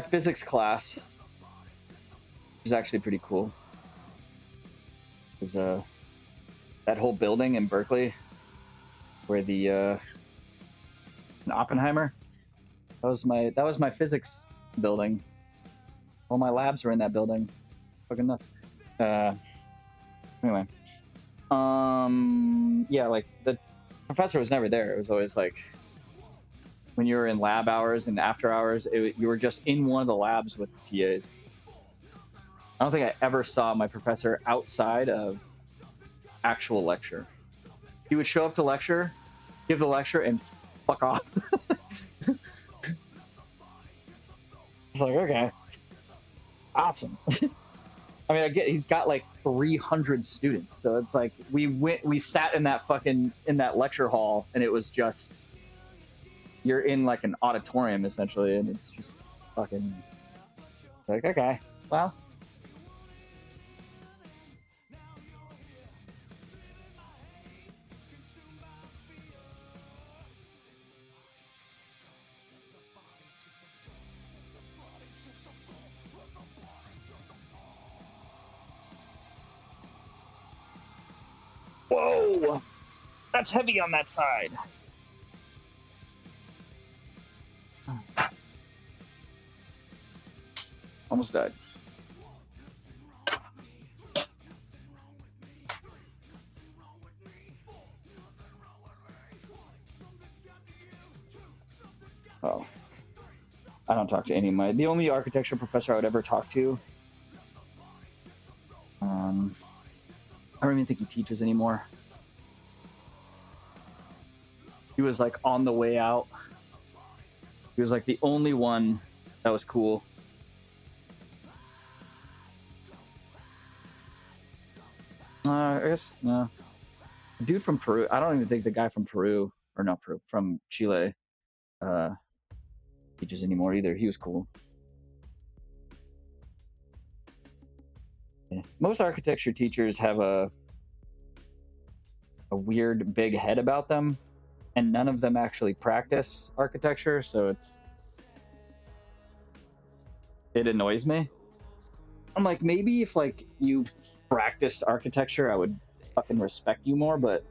physics class is actually pretty cool. Is that whole building in Berkeley where the in Oppenheimer, that was my physics building. All my labs were in that building. Fucking nuts. Anyway, yeah, like the professor was never there. It was always like when you were in lab hours and after hours, you were just in one of the labs with the TAs. I don't think I ever saw my professor outside of actual lecture. He would show up to lecture, give the lecture, and fuck off. It's like, okay, awesome. I mean, I get he's got like 300 students, so it's like we sat in that lecture hall, and it was just, you're in like an auditorium essentially, and it's just fucking like, okay, well. Whoa, that's heavy on that side. Almost died. Oh, I don't talk to any of the only architecture professor I would ever talk to. I don't even think he teaches anymore. He was like on the way out. He was like the only one that was cool. I guess no. Dude from Peru. I don't even think the guy from Peru, or not Peru, from Chile, teaches anymore either. He was cool. Yeah. Most architecture teachers have a weird big head about them, and none of them actually practice architecture, so it annoys me. I'm like, maybe if like you practiced architecture, I would fucking respect you more, but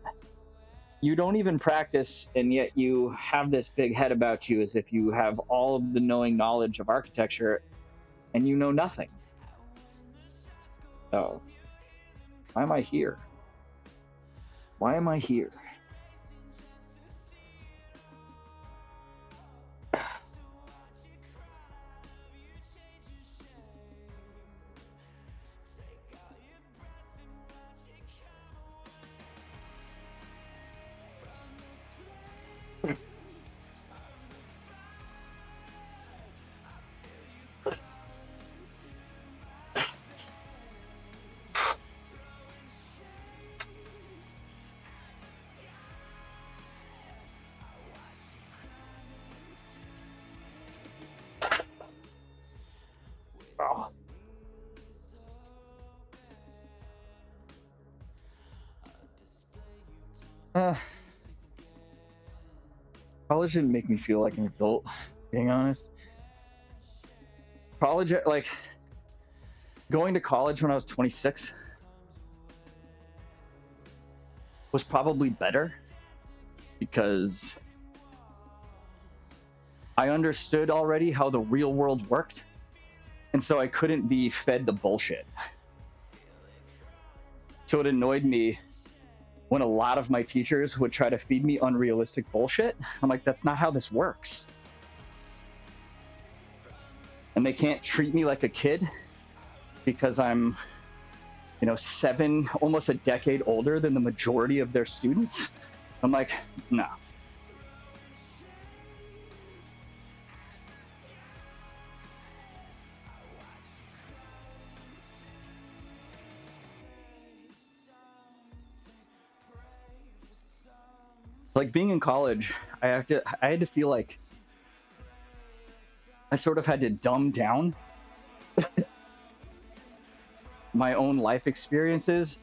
you don't even practice, and yet you have this big head about you as if you have all of the knowledge of architecture, and you know nothing. So, why am I here? Why am I here? Uh, college didn't make me feel like an adult, being honest. College, like, going to college when I was 26 was probably better because I understood already how the real world worked, and so I couldn't be fed the bullshit. So it annoyed me when a lot of my teachers would try to feed me unrealistic bullshit. I'm like, that's not how this works. And they can't treat me like a kid because I'm, you know, almost a decade older than the majority of their students. I'm like, nah. Like being in college, I had to feel like I sort of had to dumb down my own life experiences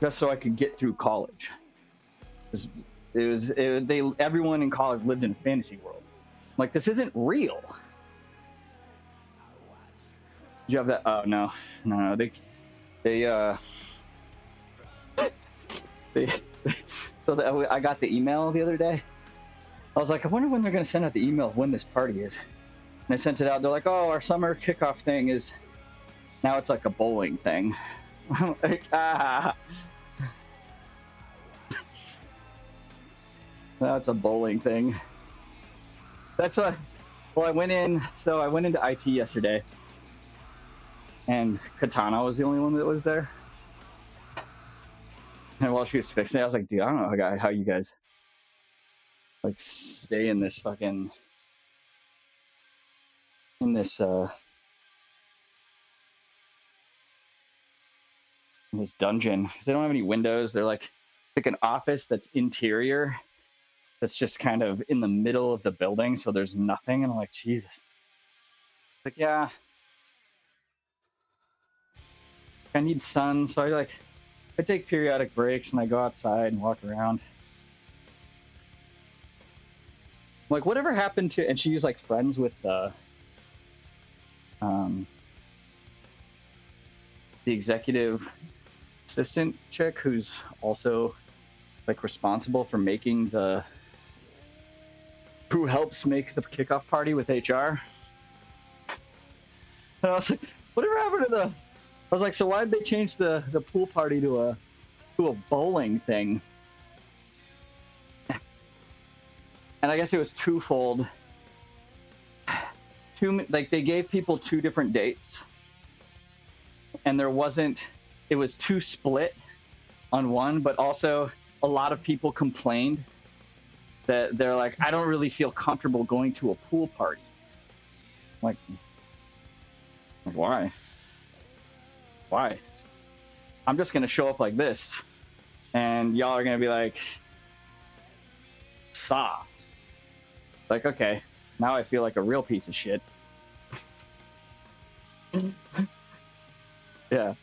just so I could get through college. Everyone in college lived in a fantasy world. Like, this isn't real. Did you have that? Oh no. So I got the email the other day. I was like, I wonder when they're going to send out the email of when this party is. And I sent it out. They're like, oh, our summer kickoff thing is now it's like a bowling thing. I'm like, that's a bowling thing. That's what. Well, I went into IT yesterday, and Katana was the only one that was there. And while she was fixing it, I was like, dude, I don't know how you guys like stay in this fucking this dungeon, because they don't have any windows. They're like an office that's interior, that's just kind of in the middle of the building, so there's nothing. And I'm like, Jesus. Like, yeah, I need sun, so I take periodic breaks and I go outside and walk around. I'm like, whatever happened to? And she's like friends with the executive assistant chick, who's also like responsible for making who helps make the kickoff party with HR. And I was like, whatever happened to I was like, so why did they change the pool party to a bowling thing? And I guess it was twofold. They gave people 2 different dates, and it was too split on one, but also a lot of people complained that they're like, I don't really feel comfortable going to a pool party. Like, why? Why? I'm just gonna show up like this, and y'all are gonna be like, soft. Like, okay, now I feel like a real piece of shit. Yeah,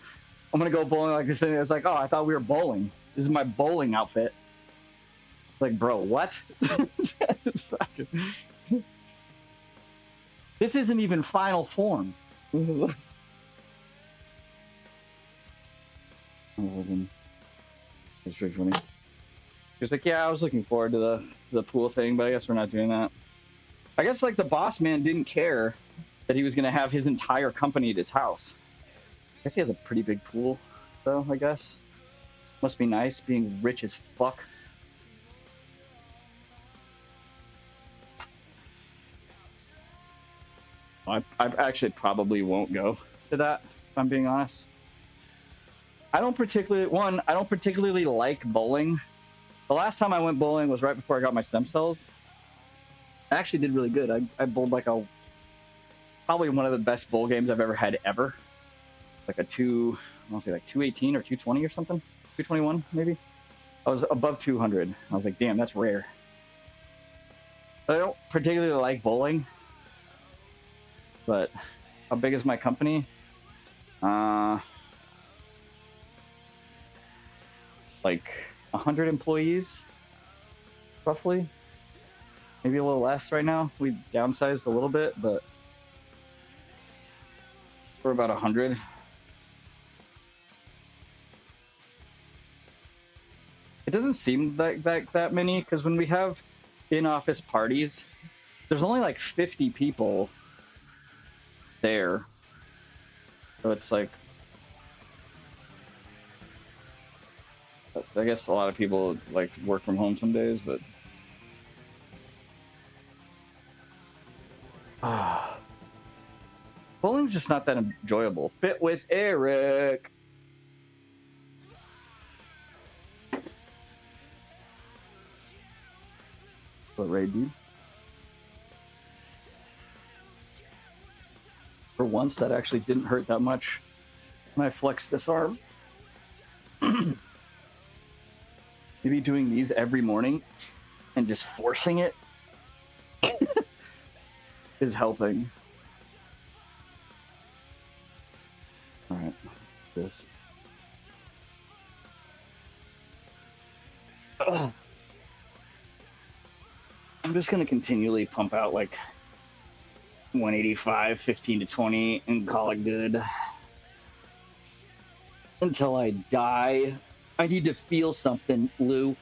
I'm gonna go bowling like this, and it's like, oh, I thought we were bowling. This is my bowling outfit. Like, bro, what? This isn't even final form. It's pretty funny. He was like, yeah, I was looking forward to the pool thing, but I guess we're not doing that. I guess like the boss man didn't care that he was gonna have his entire company at his house. I guess he has a pretty big pool, though, I guess. Must be nice being rich as fuck. I actually probably won't go to that, if I'm being honest. I don't particularly like bowling. The last time I went bowling was right before I got my stem cells. I actually did really good. I bowled like probably one of the best bowl games I've ever had ever. Like I want to say like 218 or 220 or something. 221 maybe. I was above 200. I was like, damn, that's rare. But I don't particularly like bowling. But how big is my company? like 100 employees, roughly. Maybe a little less right now. We've downsized a little bit, but we're about 100. It doesn't seem like that many, because when we have in-office parties, there's only like 50 people there. So it's like, I guess a lot of people like work from home some days, but bowling's just not that enjoyable. Fit with Eric. What raid, dude? For once, that actually didn't hurt that much when I flexed this arm. Maybe doing these every morning and just forcing it is helping. All right, this. I'm just gonna continually pump out like 185, 15 to 20, and call it good until I die. I need to feel something, Lou.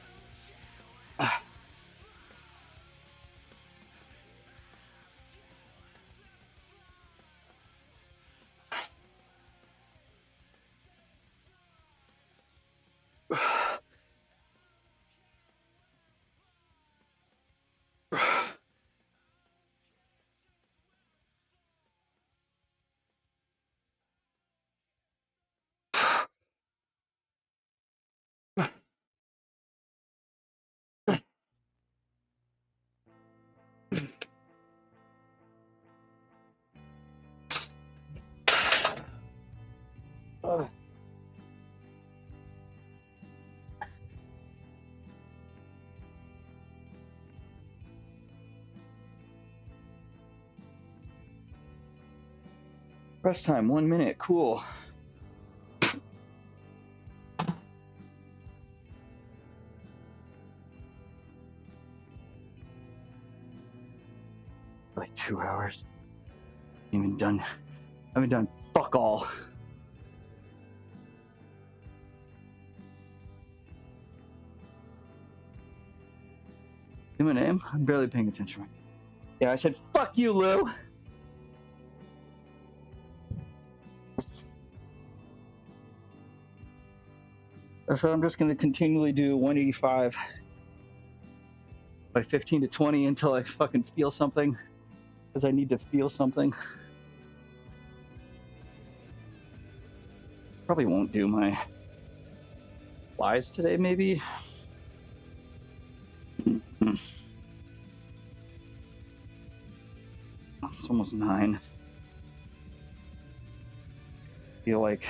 Rest time, 1 minute. Cool. Like 2 hours. Even done. I haven't done fuck all. My name? I'm barely paying attention. Yeah, I said fuck you, Lou. So I'm just going to continually do 185 by 15 to 20 until I fucking feel something, because I need to feel something. Probably won't do my flies today, maybe. It's almost 9. I feel like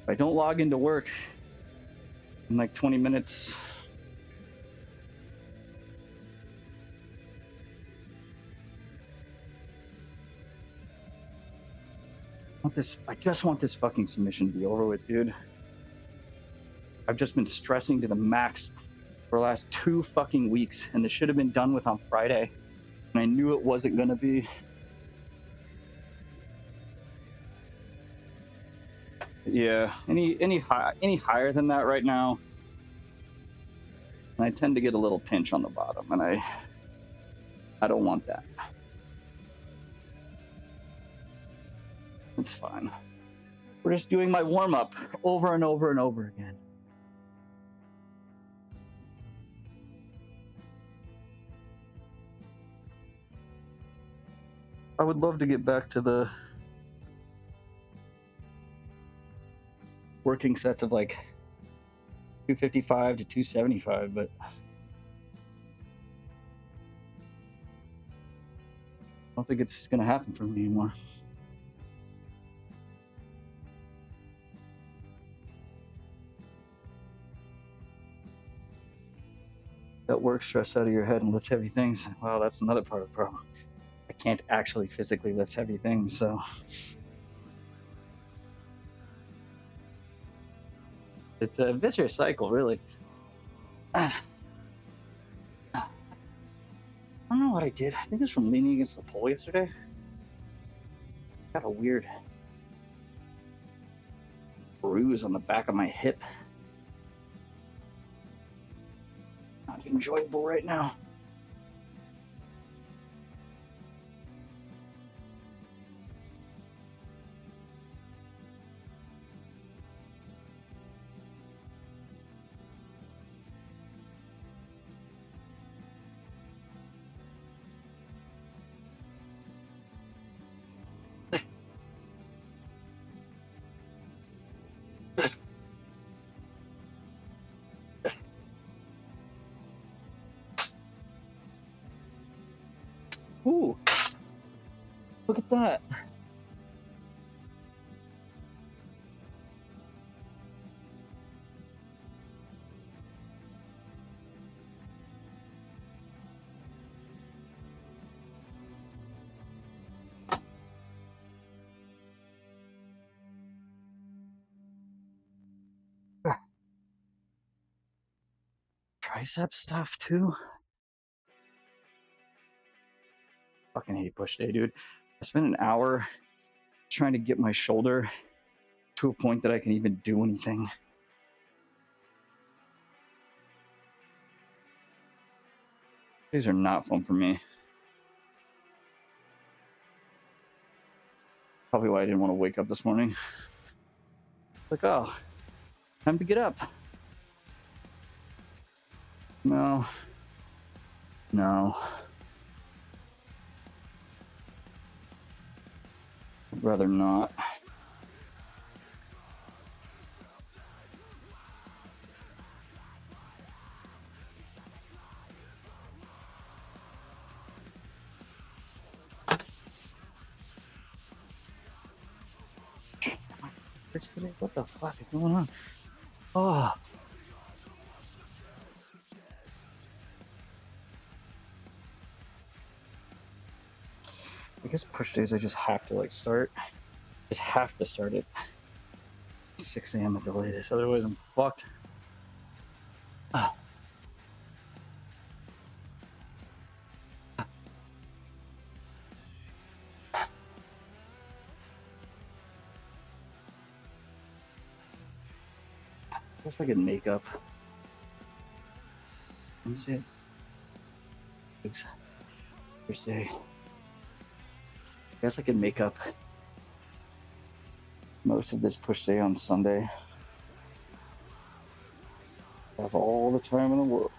if I don't log into work in like 20 minutes, I just want this fucking submission to be over with, dude. I've just been stressing to the max for the last 2 fucking weeks, and this should have been done with on Friday, and I knew it wasn't gonna be. Yeah, any higher than that right now, and I tend to get a little pinch on the bottom, and I don't want that. It's fine. We're just doing my warm-up over and over and over again. I would love to get back to the working sets of like 255 to 275, but I don't think it's gonna happen for me anymore. That work stress out of your head and lift heavy things. Well, that's another part of the problem. I can't actually physically lift heavy things, so It's a vicious cycle, really. I don't know what I did. I think it was from leaning against the pole yesterday. Got a weird bruise on the back of my hip. Not enjoyable right now. Ooh, look at that. Tricep stuff too. Fucking hate push day, dude. I spent an hour trying to get my shoulder to a point that I can even do anything. These are not fun for me. Probably why I didn't want to wake up this morning. Like, oh, time to get up. No. No. I'd rather not. What the fuck is going on? Oh. I guess push days I just have to start. Just have to start it 6 a.m. at the latest, otherwise I'm fucked. Ah. I guess I could make up. Wednesday. Thursday. I guess I could make up most of this push day on Sunday. I have all the time in the world.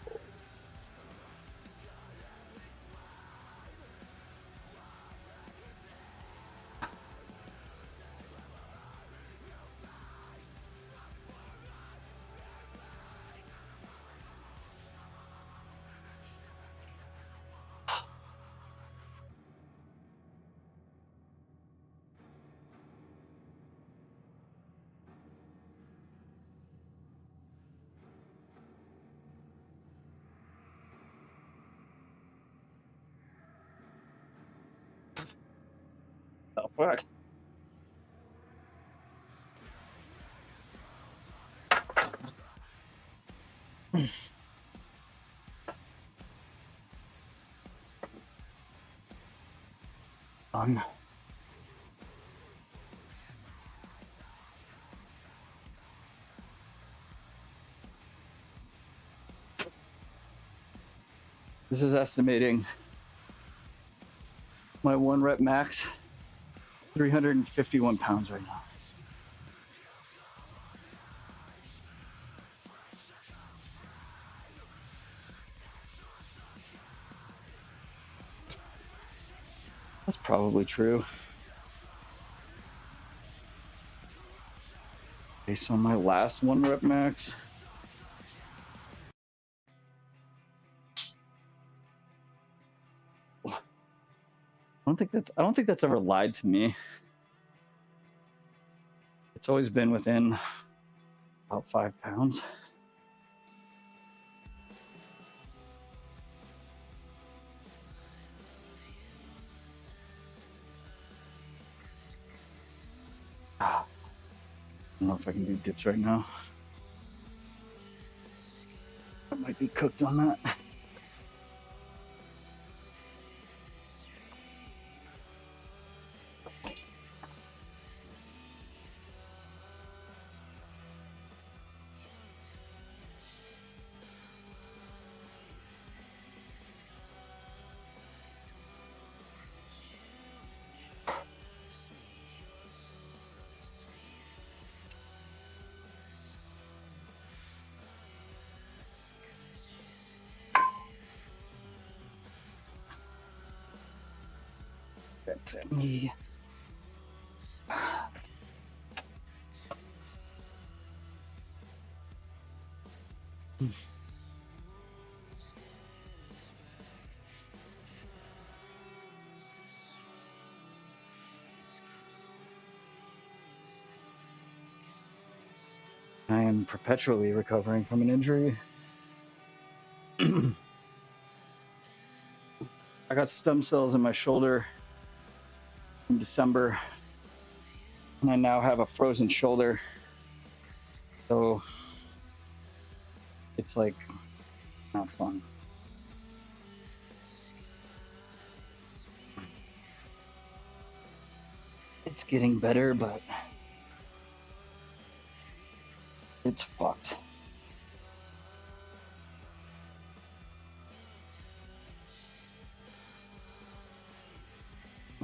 Oh, fuck. Done. This is estimating my 1 rep max, 351 pounds right now. That's probably true. Based on my last 1 rep max. I don't think that's ever lied to me. It's always been within about 5 pounds. I don't know if I can do dips right now. be cooked on that. Yeah. I am perpetually recovering from an injury. I got stem cells in my shoulder in December, and I now have a frozen shoulder. So it's like not fun. It's getting better, but it's fucked.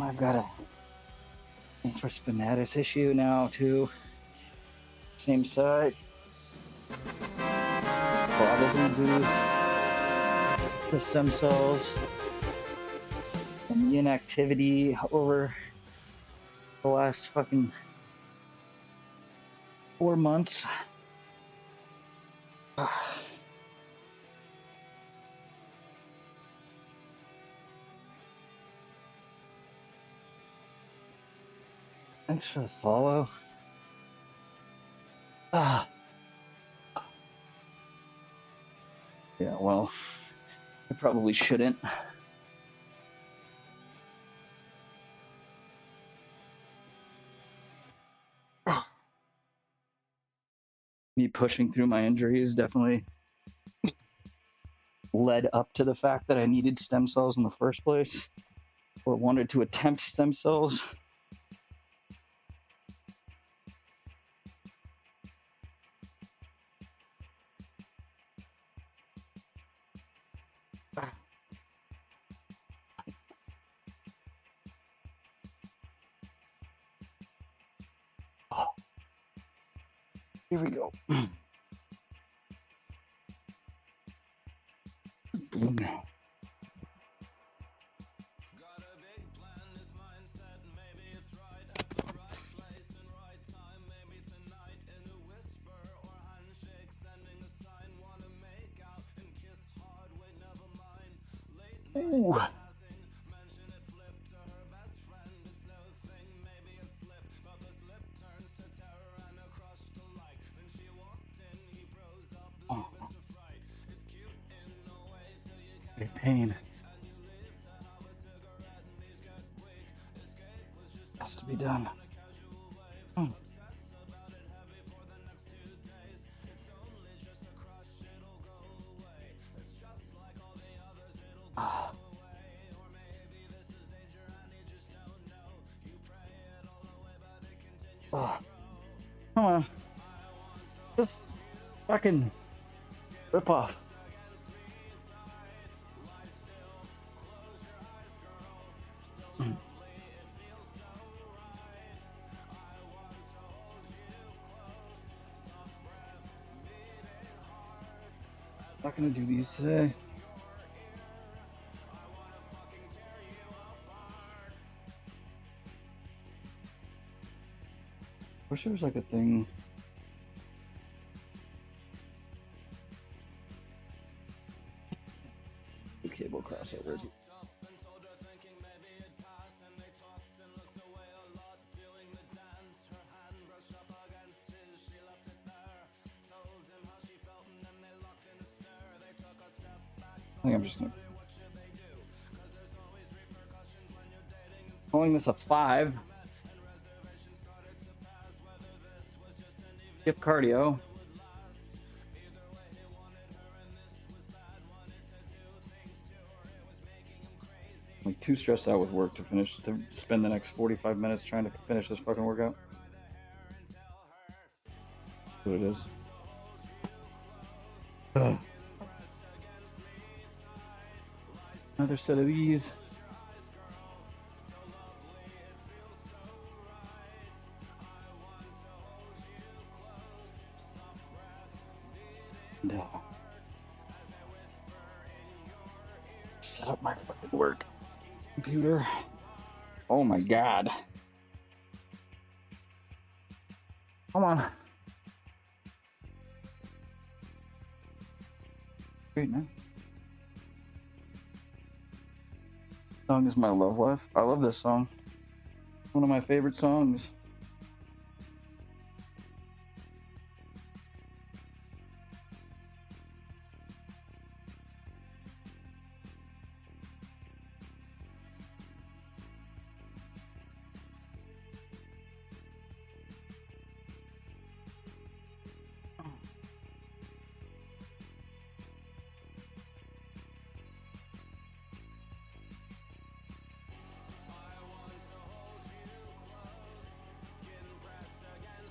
I've got a infraspinatus issue now too. Same side. Probably due the stem cells and the inactivity over the last fucking 4 months. Thanks for the follow. Yeah, well, I probably shouldn't. Me pushing through my injuries definitely led up to the fact that I needed stem cells in the first place, or wanted to attempt stem cells. Here we go. Ooh. Pain has to be done. Come on, just fucking rip off. Not gonna do these today. Wish there was like a thing. Cable crossovers. I think I'm just gonna calling this a 5. Skip cardio. I'm like too stressed out with work to spend the next 45 minutes trying to finish this fucking workout. That's what it is. Ugh. Another set of these. No. Set up my fucking work computer. Oh my god. Come on. Great, man. Song is my love life. I love this song. One of my favorite songs.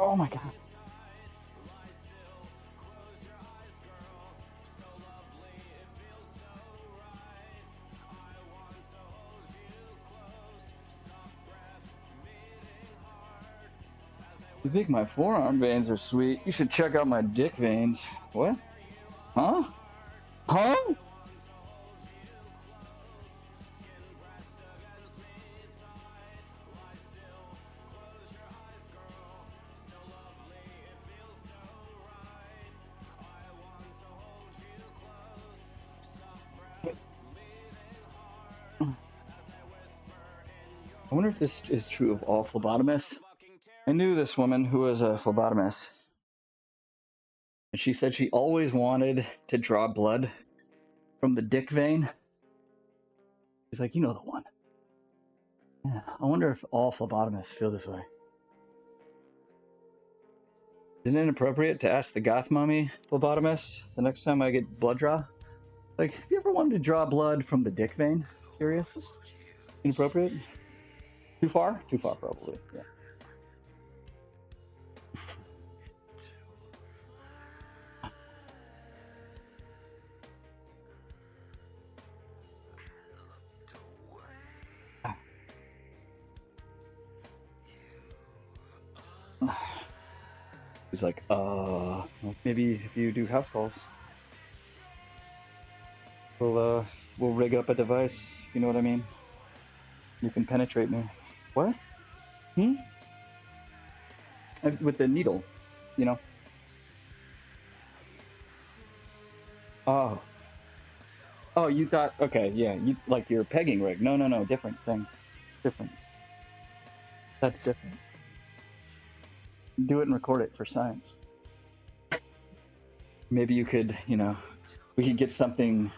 Oh my god. You think my forearm veins are sweet? You should check out my dick veins. What? Huh? Huh? I wonder if this is true of all phlebotomists. I knew this woman who was a phlebotomist, and she said she always wanted to draw blood from the dick vein. She's like, you know the one. Yeah, I wonder if all phlebotomists feel this way. Isn't it inappropriate to ask the goth mommy phlebotomist the next time I get blood draw? Like, have you ever wanted to draw blood from the dick vein? Curious? Inappropriate? Too far? Too far, probably. Yeah. He's like, maybe if you do house calls, we'll rig up a device, you know what I mean? You can penetrate me. What? With the needle, you know? Oh. Oh, you thought, okay, yeah, you like your pegging rig. No, different thing. Different. That's different. Do it and record it for science. Maybe you could, we could get something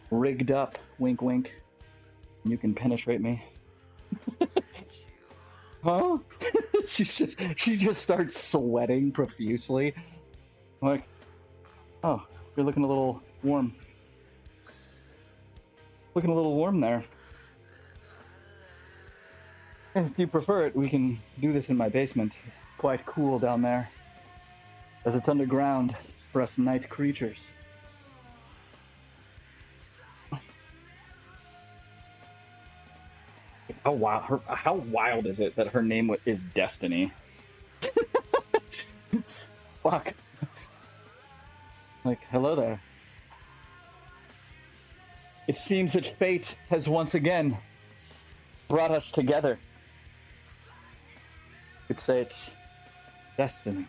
rigged up, wink wink, and you can penetrate me. Huh? she just starts sweating profusely. I'm like, oh, you're looking a little warm. Looking a little warm there. If you prefer it, we can do this in my basement. It's quite cool down there, as it's underground for us night creatures. How wild is it that her name is Destiny? Fuck. Like, hello there. It seems that fate has once again brought us together. You could say it's destiny.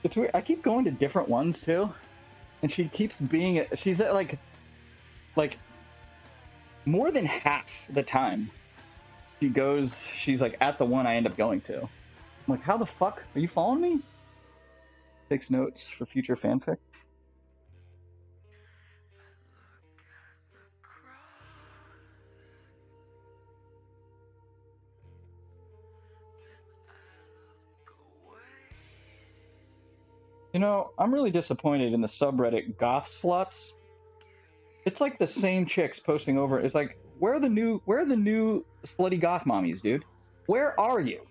It's weird. I keep going to different ones too, and she keeps being. She's at like more than half the time. She's like at the one I end up going to. I'm like, how the fuck are you following me? Takes notes for future fanfic. I'm really disappointed in the subreddit goth sluts. It's like the same chicks posting over. It's like, where are the new slutty goth mommies, dude? Where are you?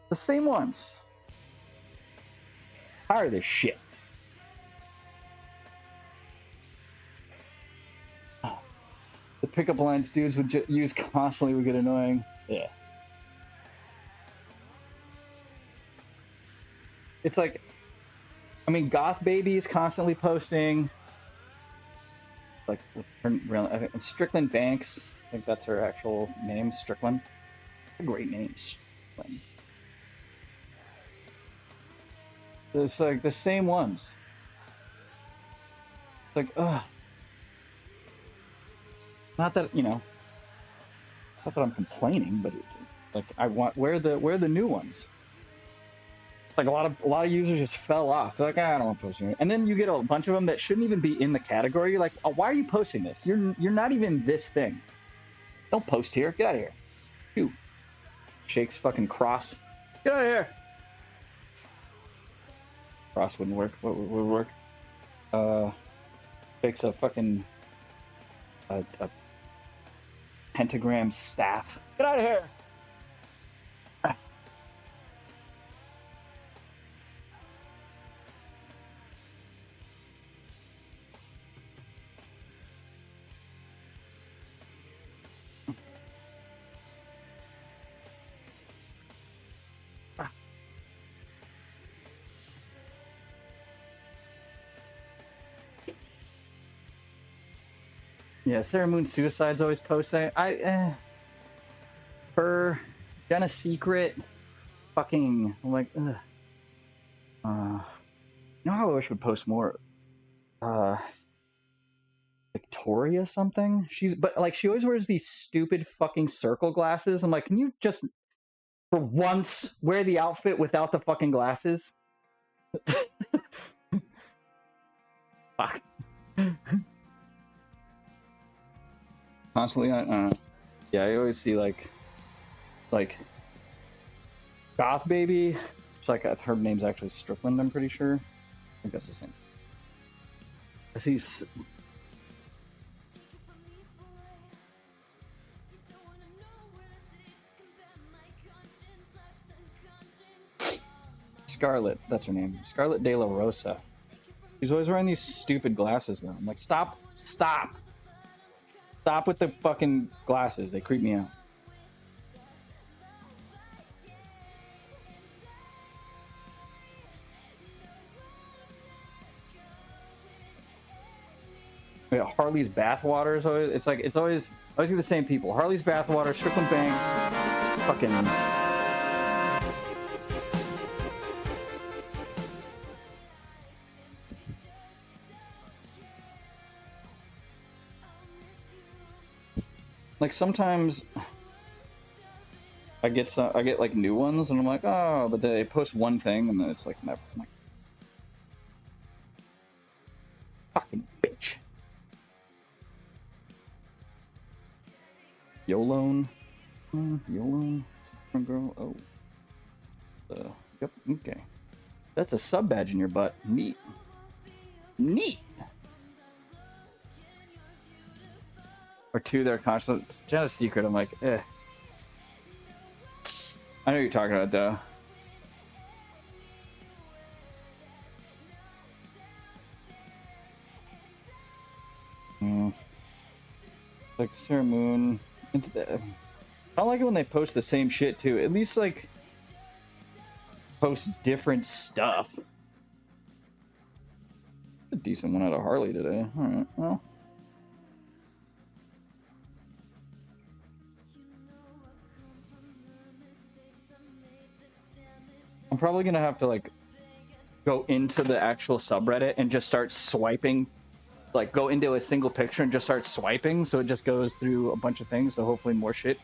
The same ones. Tired of this shit. The pickup lines dudes would use constantly would get annoying. Yeah. It's like, I mean, Goth Baby is constantly posting. Like, I think Strickland Banks. I think that's her actual name, Strickland. A great name, Strickland. It's like the same ones. It's like, ugh. Not that, you know, not that I'm complaining, but it's like I want where are the new ones? Like a lot of users just fell off. They're like, I don't want to post it. And then you get a bunch of them that shouldn't even be in the category. You're like, oh, why are you posting this? You're not even this thing. Don't post here. Get out of here. Phew. Shakes fucking cross. Get out of here. Cross wouldn't work. What would work? Shakes a fucking a pentagram staff. Get out of here. Yeah, Sarah Moon Suicide's always posting. Her, Jenna Secret, fucking, I'm like, ugh. You know how I wish would post more? Victoria something? But like, she always wears these stupid fucking circle glasses. I'm like, can you just, for once, wear the outfit without the fucking glasses? Fuck. Constantly yeah, I always see like Goth Baby. It's like her name's actually Strickland, I'm pretty sure. I think that's the same. I see Scarlett, that's her name. Scarlett De La Rosa. She's always wearing these stupid glasses though. I'm like, stop with the fucking glasses. They creep me out. Yeah, Harley's Bathwater is always, it's always the same people. Harley's Bathwater, Strickland Banks, fucking. Like sometimes I get like new ones and I'm like, oh, but they post one thing and then it's like never. I'm like, fucking bitch. Yolone, Yolone, girl. Oh, yep, okay. That's a sub badge in your butt. Neat. Or two, they're constant. Jenna's Secret, I'm like, eh. I know what you're talking about, though. Like Sarah Moon. I don't like it when they post the same shit, too. At least, like, post different stuff. A decent one out of Harley today. Alright, well. I'm probably gonna have to like go into the actual subreddit and just start swiping, like go into a single picture and just start swiping, so it just goes through a bunch of things, so hopefully more shit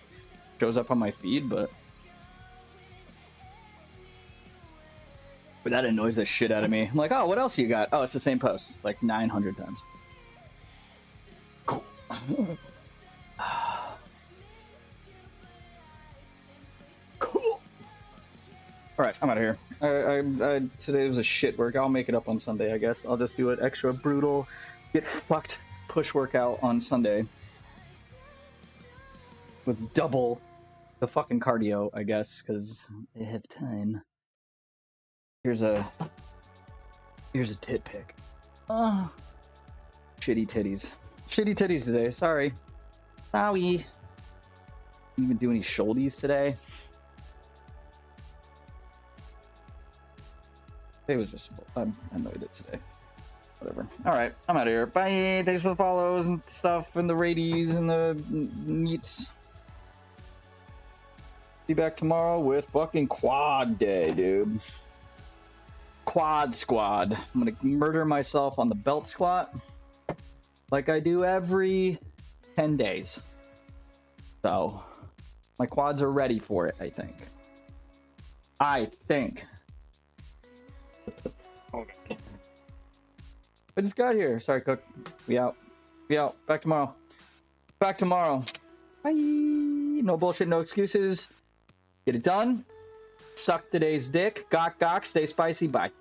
shows up on my feed. But that annoys the shit out of me. I'm like, oh, what else you got? Oh, it's the same post like 900 times. Cool. Cool. All right, I'm out of here. Today was a shit work. I'll make it up on Sunday, I guess. I'll just do it extra brutal, get fucked push workout on Sunday with double the fucking cardio, I guess, because they have time. Here's a tit pic. Oh, shitty titties. Shitty titties today. Sorry. Didn't even do any shouldies today. It was just, I annoyed it today. Whatever. All right, I'm out of here. Bye. Thanks for the follows and stuff and the radies and the meets. Be back tomorrow with fucking quad day, dude. Quad squad. I'm gonna murder myself on the belt squat like I do every 10 days. So my quads are ready for it, I think. I just got here. Sorry, Cook. We out. Back tomorrow. Bye. No bullshit, no excuses. Get it done. Suck today's dick. Gok, stay spicy. Bye.